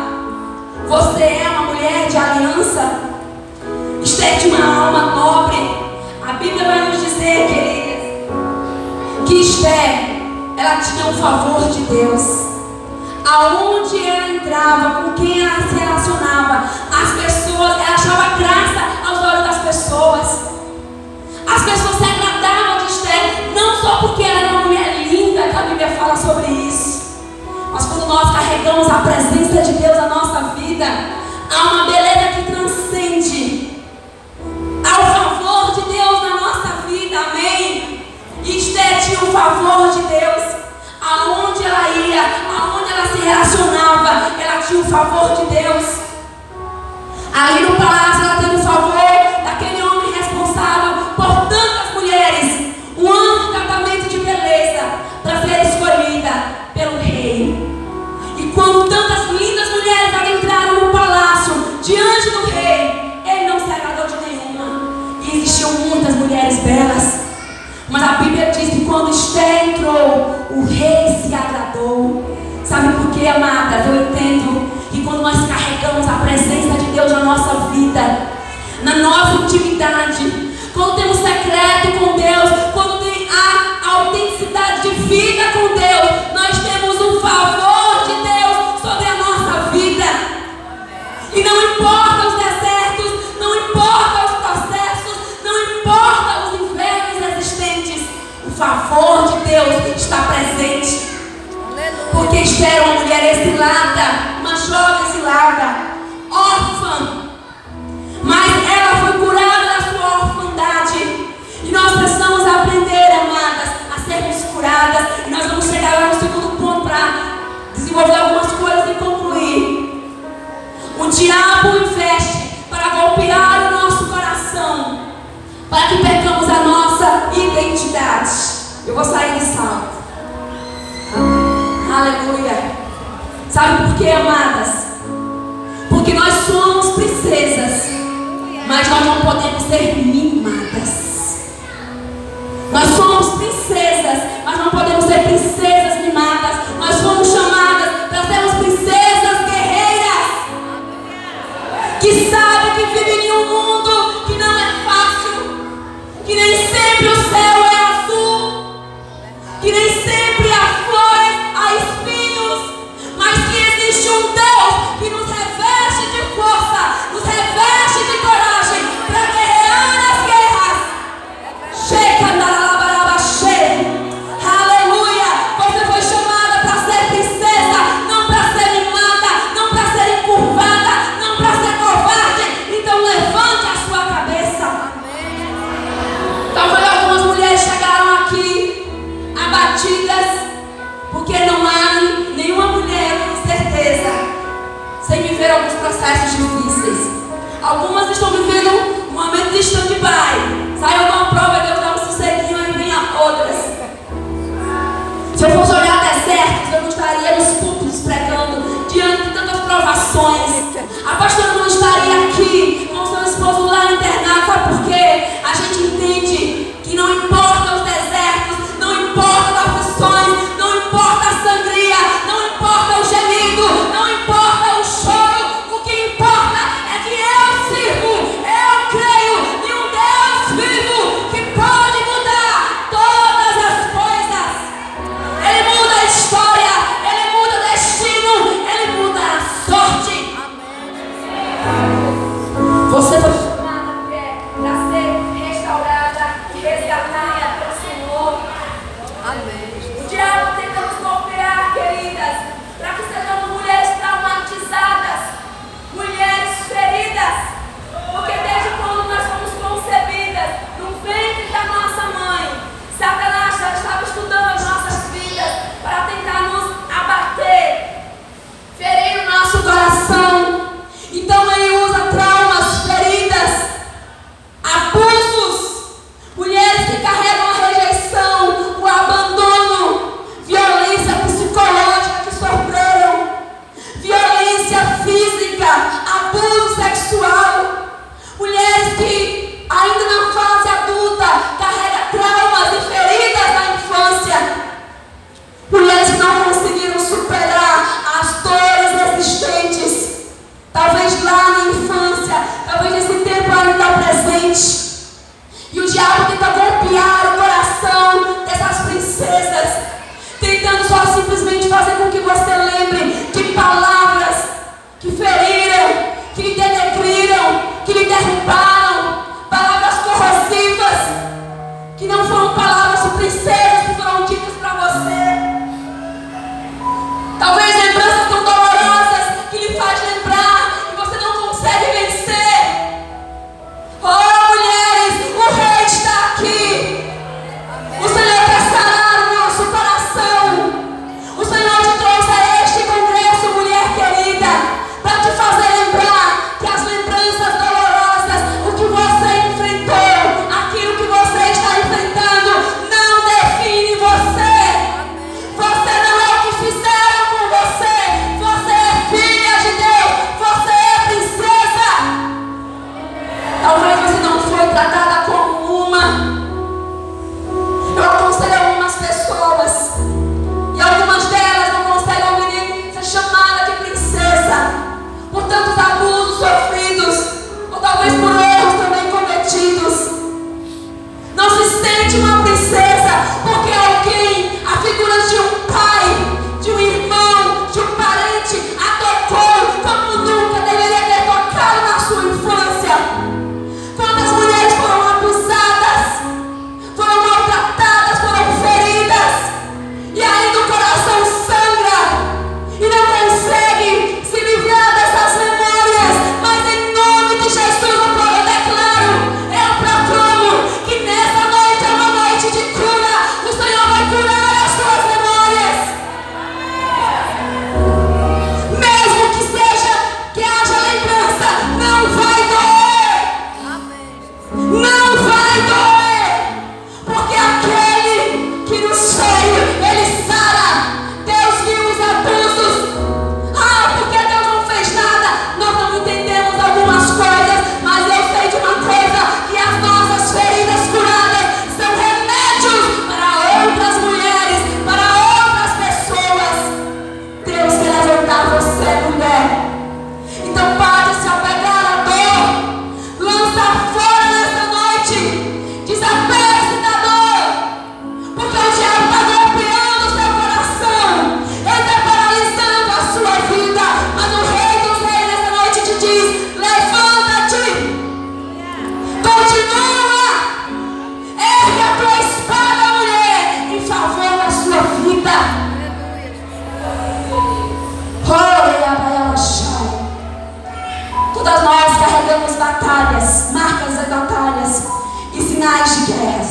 Você é uma mulher de aliança? Esther tinha uma alma nobre. A Bíblia vai nos dizer, queridas, que Esther, ela tinha o favor de Deus. Aonde ela entrava, com quem ela se relacionava, as pessoas, ela achava graça aos olhos das pessoas. As pessoas se agradavam de Esther, não só porque ela era uma mulher linda, que a Bíblia fala sobre isso, mas quando nós carregamos a presença de Deus na nossa vida, há uma beleza que transcende. Há o favor de Deus na nossa vida, amém? E Esther tinha o favor de Deus. Aonde ela ia, aonde ela se relacionava, ela tinha o favor de Deus. Ali no palácio ela teve o favor daquele homem responsável por tantas mulheres. Um ano de tratamento de beleza para ser escolhida pelo rei. E quando tantas lindas mulheres adentraram no palácio, diante do rei, ele não se agradou de nenhuma. E existiam muitas mulheres belas. Mas a Bíblia diz que quando Esther entrou, o rei se agradou. Sabe por quê, amadas? Eu entendo que quando nós carregamos a presença de Deus na nossa vida, na nossa intimidade, quando temos secreto com Deus, quando tem a autenticidade de vida com Deus, nós temos o favor de Deus sobre a nossa vida. E não importa os desertos, não importa os processos, não importa os invernos existentes, o favor de Deus está presente. Porque Esther era uma mulher exilada, uma jovem exilada, órfã, mas ela foi curada da sua orfandade. E nós precisamos aprender, amadas, a sermos curadas. E nós vamos chegar lá no segundo vou sair de salto. Aleluia. Sabe por quê, amadas? Porque nós somos princesas, mas nós não podemos ser mimadas. Nós somos princesas, mas não podemos ser princesas mimadas. Nós fomos chamadas para sermos princesas guerreiras, que sabem que vivem em um mundo que não é fácil, que nem sempre o céu é azul, que nem sempre há flores, há espinhos, mas que existe um Deus que nos reveste de força, nos reveste de coragem para guerrear as guerras. Aleluia! Você foi chamada para ser princesa, não para ser mimada, não para ser encurvada, não para ser covarde. Então levante a sua cabeça. Talvez algumas mulheres chegaram aqui abatidas, porque não há nenhuma mulher, com certeza, sem viver alguns processos difíceis. Algumas estão vivendo um momento de stand-by. Saiu de uma prova, Deus dá um sosseguinho e vem a outras. Se eu fosse olhar desertos, eu não estaria nos púlpitos pregando diante de tantas provações. A pastora não estaria aqui com seu esposo lá no internato. Sabe por quê? A gente entende que não importa os desertos, não importa as aflições, não importa a sangria, não importa o gemido, não importa o choro. O que importa é que eu sirvo, eu creio em um Deus vivo que pode mudar todas as coisas. Ele muda a história, ele muda o destino, ele muda a sorte.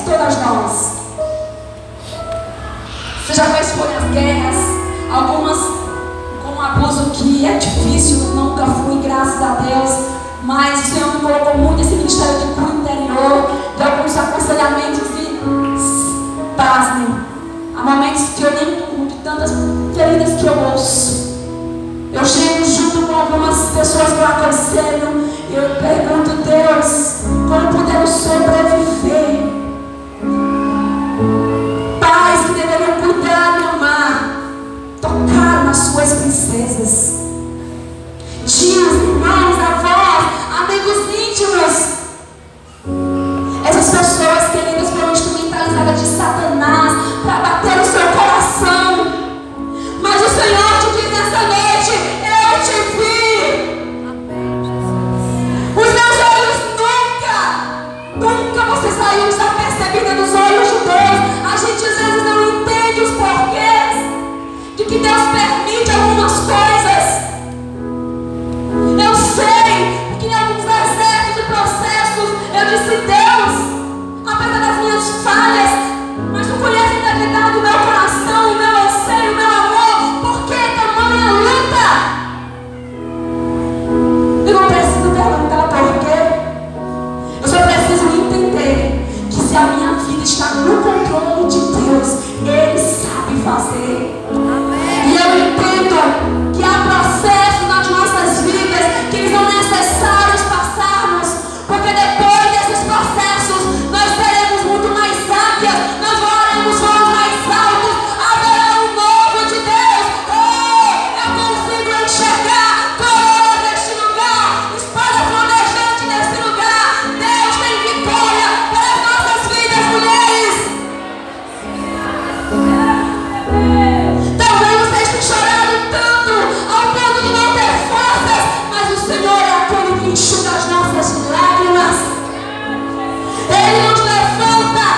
todas nós. Você já fez foi as guerras, algumas com um abuso que é difícil, nunca fui, graças a Deus, mas o Senhor me colocou muito nesse ministério de cura interior, de alguns aconselhamentos e pasmem. Há momentos que eu nem durmo de tantas feridas que eu ouço. Eu chego junto com algumas pessoas que eu aconselho e eu pergunto, Deus, como podemos sobreviver? Pais que deveriam cuidar e amar, tocaram as suas princesas. Tios, irmãos, avós, amigos íntimos. Essas pessoas, queridas, foram instrumentalizadas de Satanás para bater no seu coração. Mas o Senhor te diz nessa noite: eu te vi. Os meus olhos nunca você saiu desapercebida dos olhos de Deus. A gente às vezes não entende os porquês de que Deus permite algumas coisas. Eu sei, porque em alguns desertos e processos eu disse, Deus, apesar das minhas falhas, mas tu conhece a integridade do meu coração, o meu anseio, o meu amor. Por que tamanha luta? Eu não preciso perguntar por quê. Eu só preciso entender que se a minha vida está no controle de Deus, Ele sabe fazer. E eu entendo que há processos nas nossas vidas que eles são necessários passarmos, porque depois desses processos nós seremos muito mais sábias, nós voaremos voos mais altos, haverá um novo de Deus. Oh, eu consigo enxergar coroa neste lugar, espada flamejante nesse lugar. Deus tem vitória para as nossas vidas, mulheres. Talvez você esteja chorando tanto ao ponto de não ter forças, mas o Senhor é aquele que enxuga as nossas lágrimas. Ele nos levanta.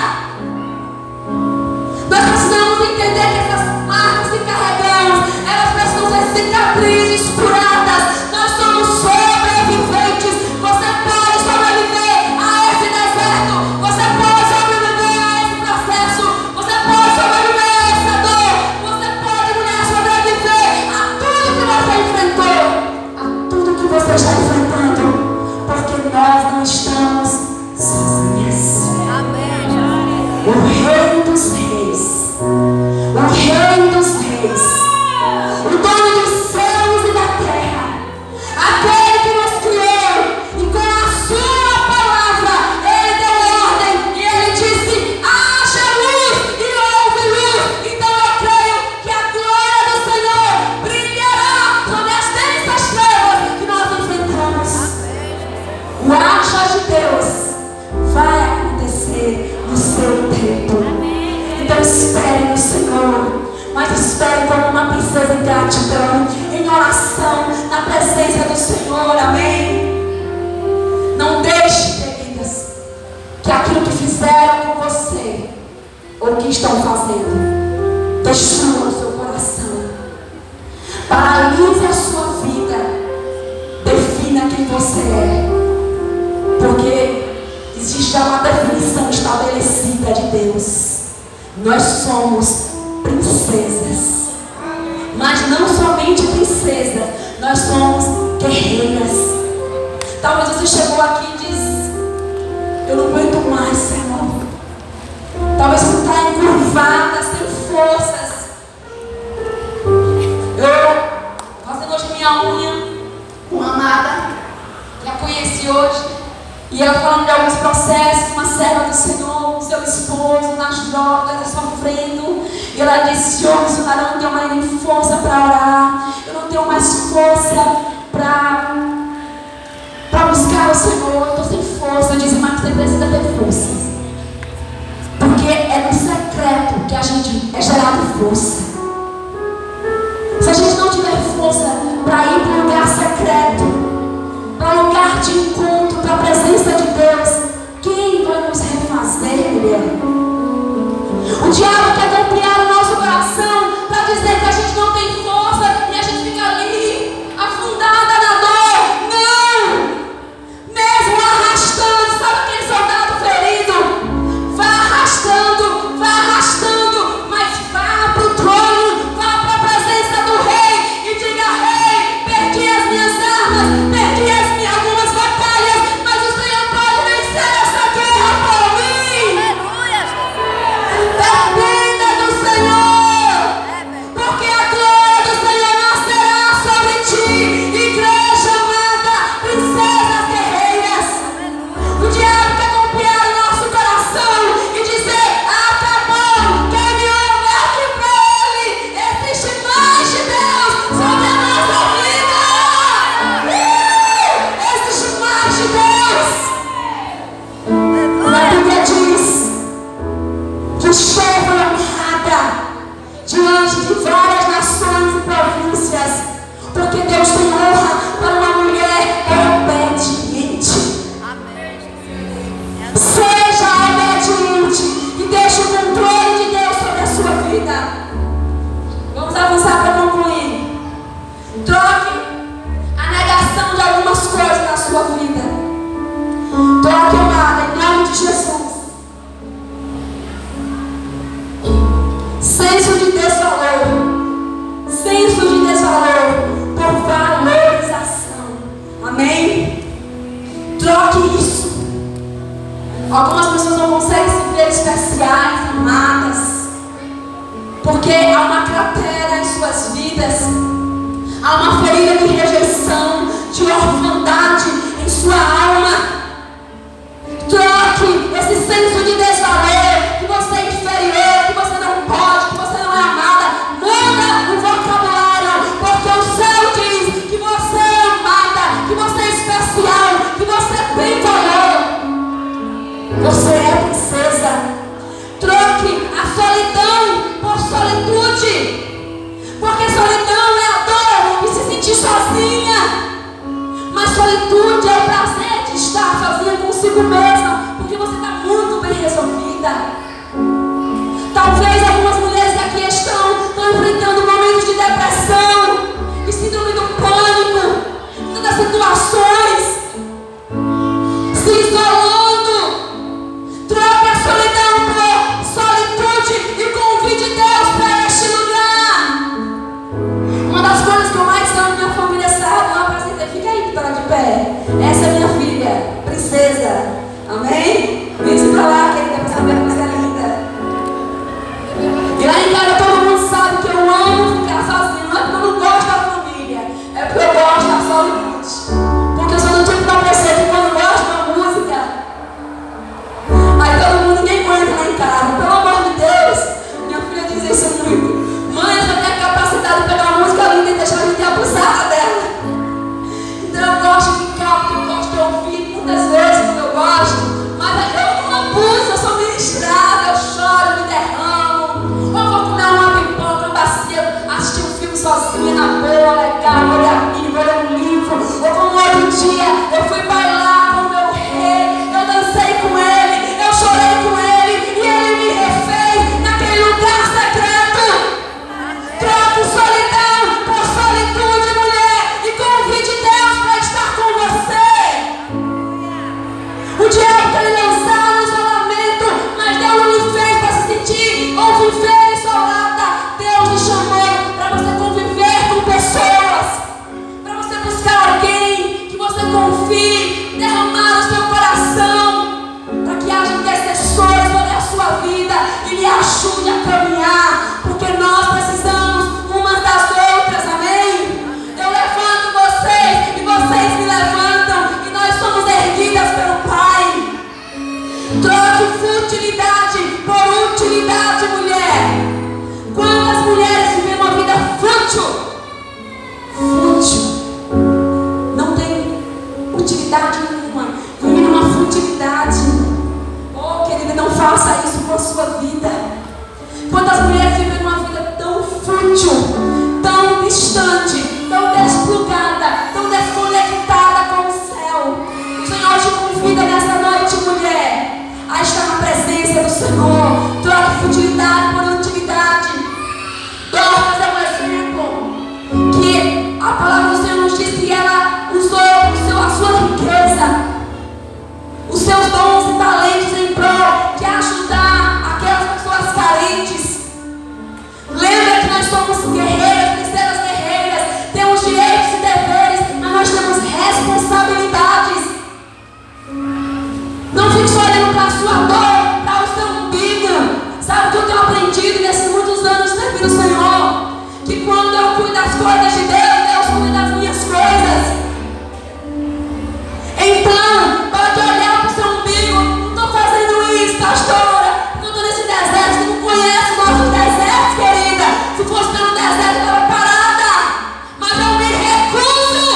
Nós precisamos entender que essas marcas que carregamos, elas precisam ser cicatrizes curadas. Nós somos sobreviventes. Você pode sobreviver a esse deserto. Você pode sobreviver a esse processo. Você pode sobreviver a essa dor. Você pode, mulher, sobreviver a tudo que você enfrentou, a tudo que você está enfrentando, porque nós não estamos sozinhas. O Rei dos Reis, o Rei dos Reis, o dono dos céus e da terra, aquele que nos criou e com a sua palavra Ele deu ordem e Ele disse: haja luz e houve luz. Então eu creio que a glória do Senhor brilhará sobre as densas trevas que nós enfrentamos. O haja de Deus vai acontecer no seu tempo. Então espere no Senhor, mas espere como uma princesa em gratidão, em oração, na presença do Senhor, amém? Não deixe, queridas, que aquilo que fizeram com você, ou que estão fazendo, destrua o seu coração, paralise a sua vida, defina quem você é, porque existe já uma definição estabelecida de Deus. Nós somos princesas, mas não somente princesas, nós somos guerreiras. Talvez você chegou aqui e diz: eu não aguento mais, Senhor. Talvez você está encurvada, sem forças. Eu, fazendo hoje minha unha, uma amada, que a conheci hoje, e ela falando de alguns processos, uma serva do Senhor, o seu esposo nas drogas, sofrendo. E ela disse: Senhor, eu não tenho mais nem força para orar, eu não tenho mais força para buscar o Senhor, eu estou sem força. Eu disse: mas você precisa ter força, porque é no secreto que a gente é gerado força. Se a gente não tiver força para ir para um lugar secreto, para um lugar de encontro, para a presença de Deus, quem vai nos refazer, mulher? O diabo quer golpear o nosso coração para dizer que a gente não tem força e a gente fica ali, afundada na dor. Não! Mesmo arrastando, sabe aquele soldado ferido? Vai arrastando. você está muito bem resolvida. Talvez algumas mulheres que aqui estão enfrentando momentos de depressão, de síndrome do pânico, tantas situações, se isolando. Troque a solidão por solitude e convide Deus para este lugar. Uma das coisas que eu mais amo, minha família sabe, eu apresentei, fica aí que está de pé. Essa é minha filha, princesa. Amém? Vem pra lá, querida, pra saber que você é linda. E lá em casa todo mundo sabe que eu amo ficar sozinha. Não é porque eu não gosto da família, é porque eu gosto da solitude. Porque eu sou do tipo da pessoa que quando gosta de uma música, aí todo mundo, ninguém aguenta lá em casa. Pelo amor de Deus, minha filha diz isso muito. Mãe, você tem a capacidade de pegar uma música linda e deixar a gente abusar dela. Então eu gosto de ficar, porque eu gosto de ouvir muitas vezes quando eu gosto. Mas eu não abuso, eu sou ministrada, eu choro, me derramo. Ou vou comer uma pipoca, uma bacia, assistir um filme sozinha na boa, legal, vou ler a Bíblia, vou ler um livro. Ou como outro dia, eu fui bailar com o meu rei, eu dancei com ele, eu chorei com ele, e ele me refez naquele lugar secreto. Troque solidão por solitude, mulher, e convide Deus para estar com você. O diabo quer lhe lançar no isolamento, mas Deus não lhe fez para se sentir ou viver isolada. Deus lhe chamou para você conviver com pessoas, para você buscar alguém que você confie, derramar o seu coração, para que haja intercessores sobre a sua vida e lhe ajude a caminhar, porque nós precisamos umas das outras, amém? Eu levanto vocês e vocês me levantam, e nós somos erguidas pelo Pai. Troque futilidade por utilidade, mulher. Quantas mulheres vivem uma vida fútil? Fútil. Não tem utilidade nenhuma. Vivem uma futilidade. Oh, querida, não faça isso com a sua vida. Quantas mulheres vivem uma vida tão fútil, tão distante, tão desplugada, tão desconectada com o céu. O Senhor te convida nessa noite, mulher, a estar na presença do Senhor. Troque futilidade por utilidade. Dorcas é um exemplo que a palavra do Senhor nos diz que ela usou a sua riqueza, os seus dons e talentos em prol de ajudar aquelas pessoas carentes. Lembra que nós somos guerreiras, princesas guerreiras, temos direitos e deveres, mas nós temos responsabilidades. Não fique só olhando para a sua dor, para o seu umbigo. Sabe o que eu tenho aprendido nesses muitos anos servindo o Senhor? Que quando eu cuido das coisas de Deus, Deus cuida das minhas coisas. Então, para de olhar para o seu umbigo. Não estou fazendo isso, pastora. Não estou nesse deserto. Você não conhece nossos desertos, querida. Se fosse pelo deserto, eu estava parada. Mas eu me recuso.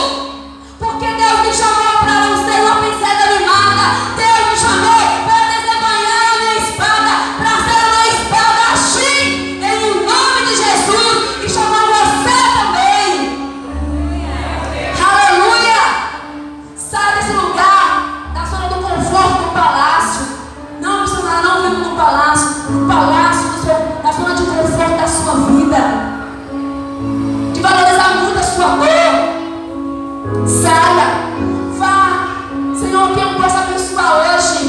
Porque Deus me chamou para não ser uma princesa mimada. Deus me chamou para desembanhar a minha espada, para ser uma espada assim, em nome de Jesus, e chamar você também. Aleluia! Sai desse lugar, da zona do conforto do palácio. Não, missionária, não vive no palácio, na zona de conforto da sua vida, de valorizar muito a sua dor. Saia, vá. Senhor, quem eu posso abençoar hoje?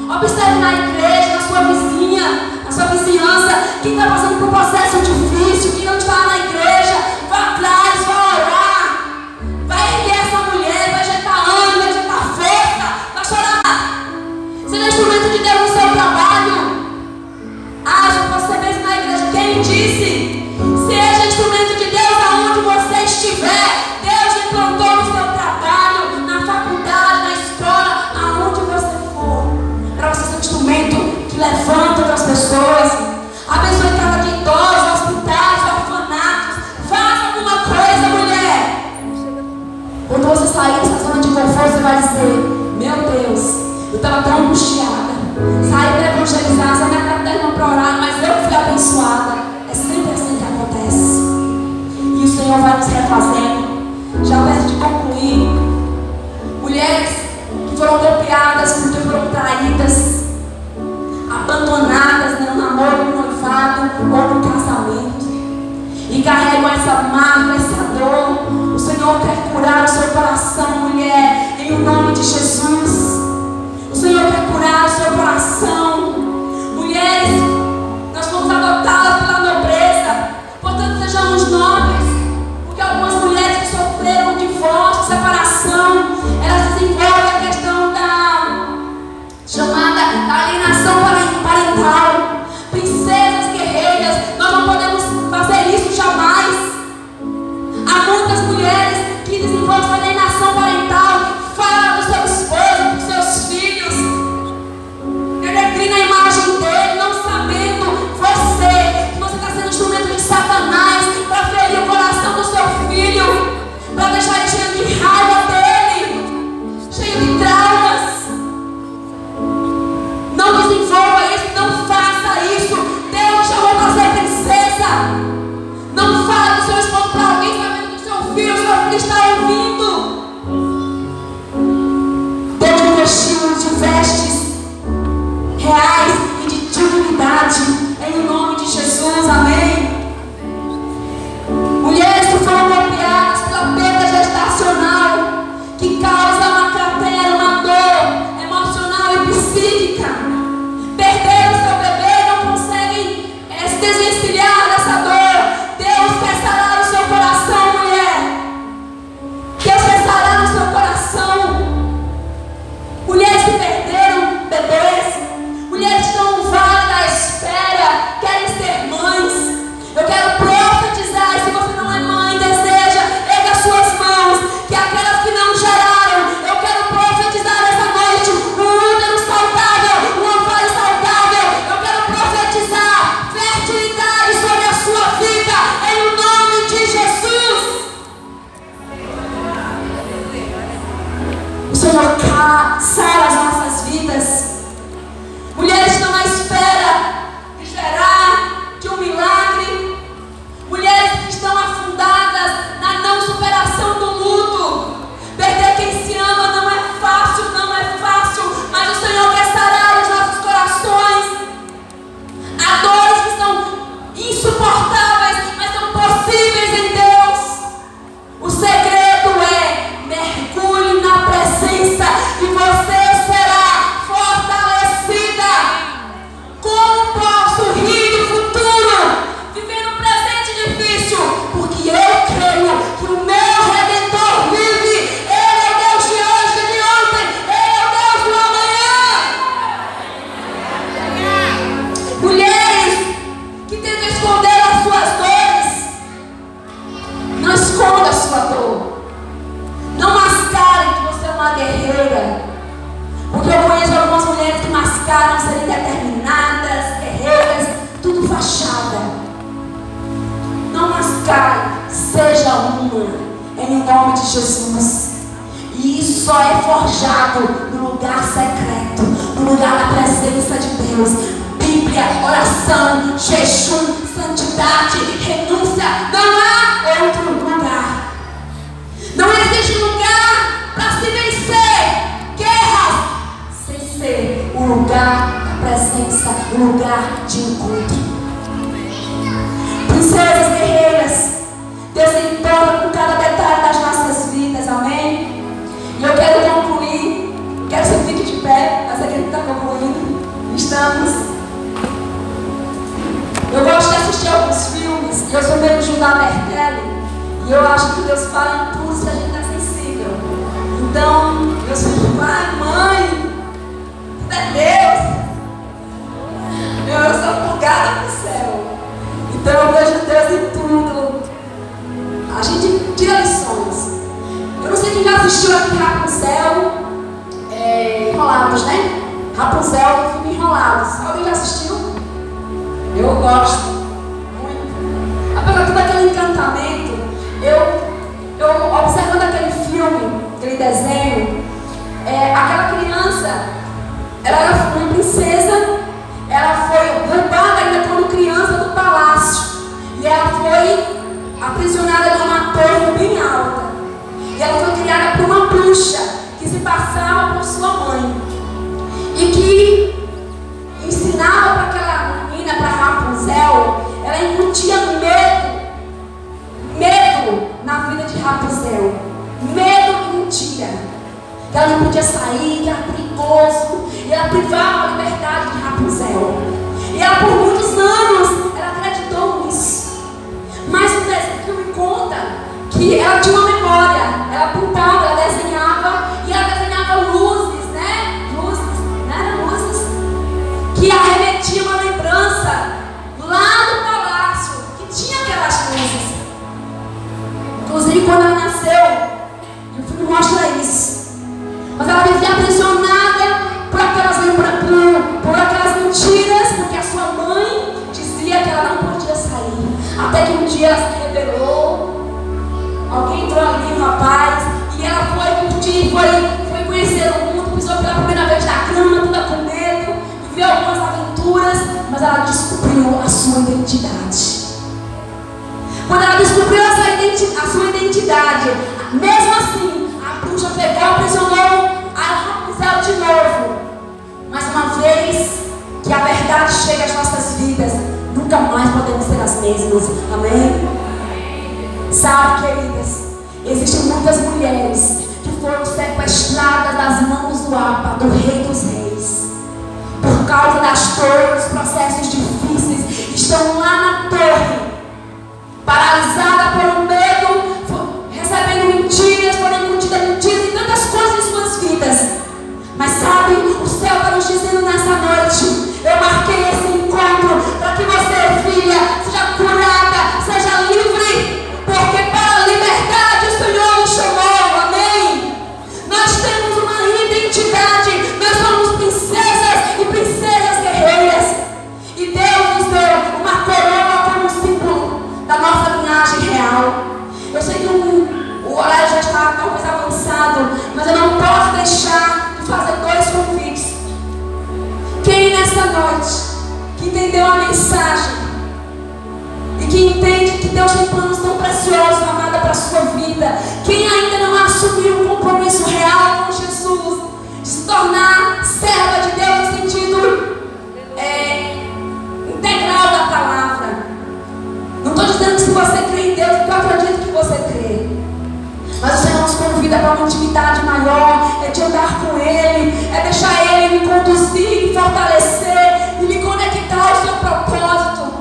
Observe na igreja, na sua vizinha, na sua vizinhança, quem está passando por um processo difícil, quem não está na igreja, vá atrás, vá orar, vai erguer essa mulher, vai injetar ânimo, vai injetar força, vai chorar. Seja instrumento de Deus no seu trabalho. Haja você mesmo na igreja. Quem disse? Seja instrumento de Deus aonde você estiver. Deus te plantou no seu trabalho, na faculdade, na escola, aonde você for, para você ser um instrumento que levanta outras pessoas. Abençoe casa de idosos, hospitais, orfanatos. Faça alguma coisa, mulher. Quando você sair dessa zona de conforto, você vai dizer: meu Deus, eu estava tão angustiada. Saí para evangelizar, saí na casa da irmã para orar, mas eu fui abençoada. É sempre assim que acontece. E o Senhor vai nos refazendo. Já perto de concluir. Mulheres que foram golpeadas, porque foram traídas, abandonadas no namoro, no noivado ou no casamento, e carregam essa marca, essa dor. O Senhor quer curar o seu coração, mulher, em nome de Jesus. O Senhor quer curar o seu coração. Mulheres, nós fomos adotadas pela nobreza, portanto sejamos nobres, porque algumas mulheres que sofreram divórcio, separação, elas desenvolvem a questão da chamada alienação parental. Princesas guerreiras, nós não podemos fazer isso jamais. Há muitas mulheres que desenvolvem essa alienação parental, fala do seu esposo, dos seus filhos, peregrina a imagem dele, não sabendo que você está sendo instrumento de Satanás para ferir o coração do seu filho, para deixar ele cheio de raiva dele, cheio de traumas. Não desenvolva isso, não faça isso. Deus chamou para ser princesa. Não fale do seu esposo para alguém sabendo que o seu filho está ouvindo. Deus me vestiu de vestes reais e de dignidade, em nome de Jesus, amém. Mulheres que foram golpeadas pela perda gestacional, que causa uma cratera, uma dor emocional e psíquica, perderam seu bebê e não conseguem se desvencilhar dessa dor. Deus quer sarar o seu coração, mulher. Deus quer sarar o seu coração. Mulheres que perderam bebês, mulheres que estão no vale da espera, querem ser mães. Eu quero profetizar, e se você não é mãe, deseja, erga suas mãos, que aquelas que não geraram, eu quero profetizar essa noite um útero saudável, um ovário saudável. Eu quero profetizar fertilidade sobre a sua vida, em nome de Jesus. O Senhor sara as nossas vidas. Mulheres estão à espera de gerar, de um milagre. Mulheres que estão afundadas na não superação do luto. Perder quem se ama não é fácil, não é fácil, mas o Senhor quer sarar os nossos corações. Há dores que são insuportáveis, mas são possíveis em Deus. O segredo é mergulhe na presença e você será fortalecida. Como posso rir do futuro, viver no presente difícil? Porque eu creio que o meu Redentor vive. Ele é o Deus de hoje e de ontem. Ele é o Deus do amanhã. Mulheres que tentam esconder as suas dores, não esconda a sua dor. Não mascare que você é uma guerreira. Porque eu conheço algumas mulheres que mascaram serem determinadas, guerreiras, tudo fachada. Não mascare, seja uma, em nome de Jesus. E isso só é forjado no lugar secreto, no lugar da presença de Deus. Bíblia, oração, jejum, santidade, renúncia. Não há outro lugar. Não existe lugar para se vencer guerras sem ser o lugar da presença, o lugar de encontro. Princesas guerreiras, Deus se importa com cada detalhe das nossas vidas, amém? E eu quero concluir, quero que você fique de pé, mas aqui está concluindo. Estamos. Eu gosto de assistir alguns filmes, e eu sou meio Judá Bertelli, e eu acho que Deus fala em tudo se a gente está sensível. Então, meus filhos, pai, mãe, tudo é Deus. Eu sou plugada para o céu. Então eu vejo Deus em tudo. A gente tira lições. Eu não sei quem já assistiu aqui Rapunzel, Enrolados, né? Rapunzel, filme Enrolados. Alguém já assistiu? Eu gosto muito. Apesar de todo aquele encantamento, eu observando aquele filme, aquele desenho, aquela criança, ela era uma princesa, ela foi roubada ainda quando criança do palácio, e ela foi aprisionada numa torre bem alta, e ela foi criada por uma bruxa que se passava por sua sua mãe. E que ensinava para aquela menina, para Rapunzel, ela incutia medo na vida de Rapunzel. Medo e mentira. Que ela não podia sair, que era perigoso. E ela privava a liberdade de Rapunzel. E ela por muitos anos, ela acreditou nisso. Mas o filme conta que ela tinha uma memória. Ela pintava, ela desenhava. E ela desenhava luzes, né? Luzes que arremetiam uma lembrança lá do palácio, que tinha aquelas luzes. Inclusive quando ela nasceu, o filme mostra isso. Mas ela vivia aprisionada por aquelas mentiras, porque a sua mãe dizia que ela não podia sair. Até que um dia ela se rebelou, alguém entrou ali, um rapaz, e ela foi curtir, foi conhecer o mundo, pisou pela primeira vez na cama, toda com medo, viveu algumas aventuras, mas ela descobriu a sua identidade. Quando ela descobriu a sua identidade, mesmo assim, a bruxa pegou, aprisionou a Rapunzel de novo. Mas uma vez que a verdade chega às nossas vidas, nunca mais podemos ser as mesmas. Amém? Sabe, queridas, existem muitas mulheres que foram sequestradas das mãos do Abba, do Rei dos Reis, por causa das dores, processos difíceis, estão lá na torre, paralisada por um medo, recebendo mentiras, foram incutidas mentiras e tantas coisas em suas vidas. Mas sabe, o céu está nos dizendo nessa noite, eu marquei esse encontro para que você, filha, seja curada, seja livre, porque para a liberdade o Senhor nos chamou, amém? Nós temos uma identidade, nós somos princesas e princesas guerreiras, e Deus nos deu uma coroa como símbolo da nossa linhagem real. Eu sei que o horário já está talvez avançado, mas eu não posso deixar de fazer dois convites. Quem nessa noite que entendeu a mensagem e que entende que Deus tem planos tão preciosos, amada, para a sua vida, quem ainda não assumiu um compromisso real com Jesus, de se tornar serva de Deus no sentido integral da palavra. Não estou dizendo que se você crê em Deus, eu acredito que você crê. Mas o Senhor nos convida para uma intimidade maior, é de andar com Ele, é deixar Ele me conduzir, me fortalecer e me conectar ao seu propósito.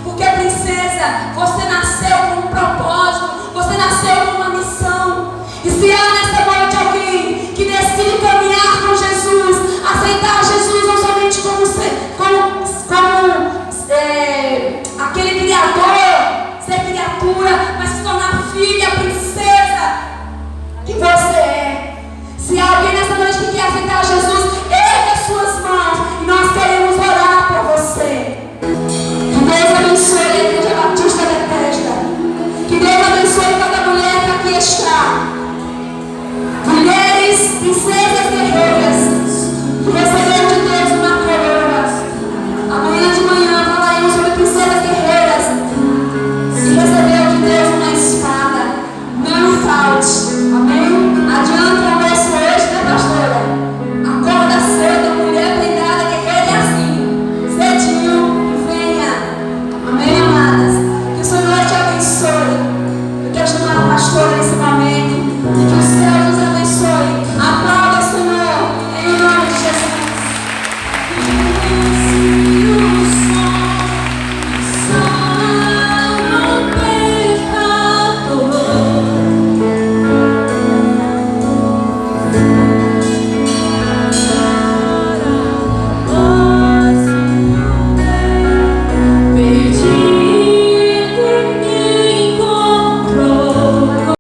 Porque, princesa, você nasceu com um propósito, você nasceu com uma missão. E se há nessa noite alguém que decide caminhar com Jesus, aceitar Jesus não somente como aquele criador, ser criatura, mas se tornar filha, princesa que você é. Se há alguém nessa noite que quer aceitar Jesus, ergue as suas mãos e nós queremos orar por você. Que Deus abençoe a Igreja Batista Bethesda. Que Deus abençoe cada mulher que aqui está. Mulheres, princesas guerreiras, que você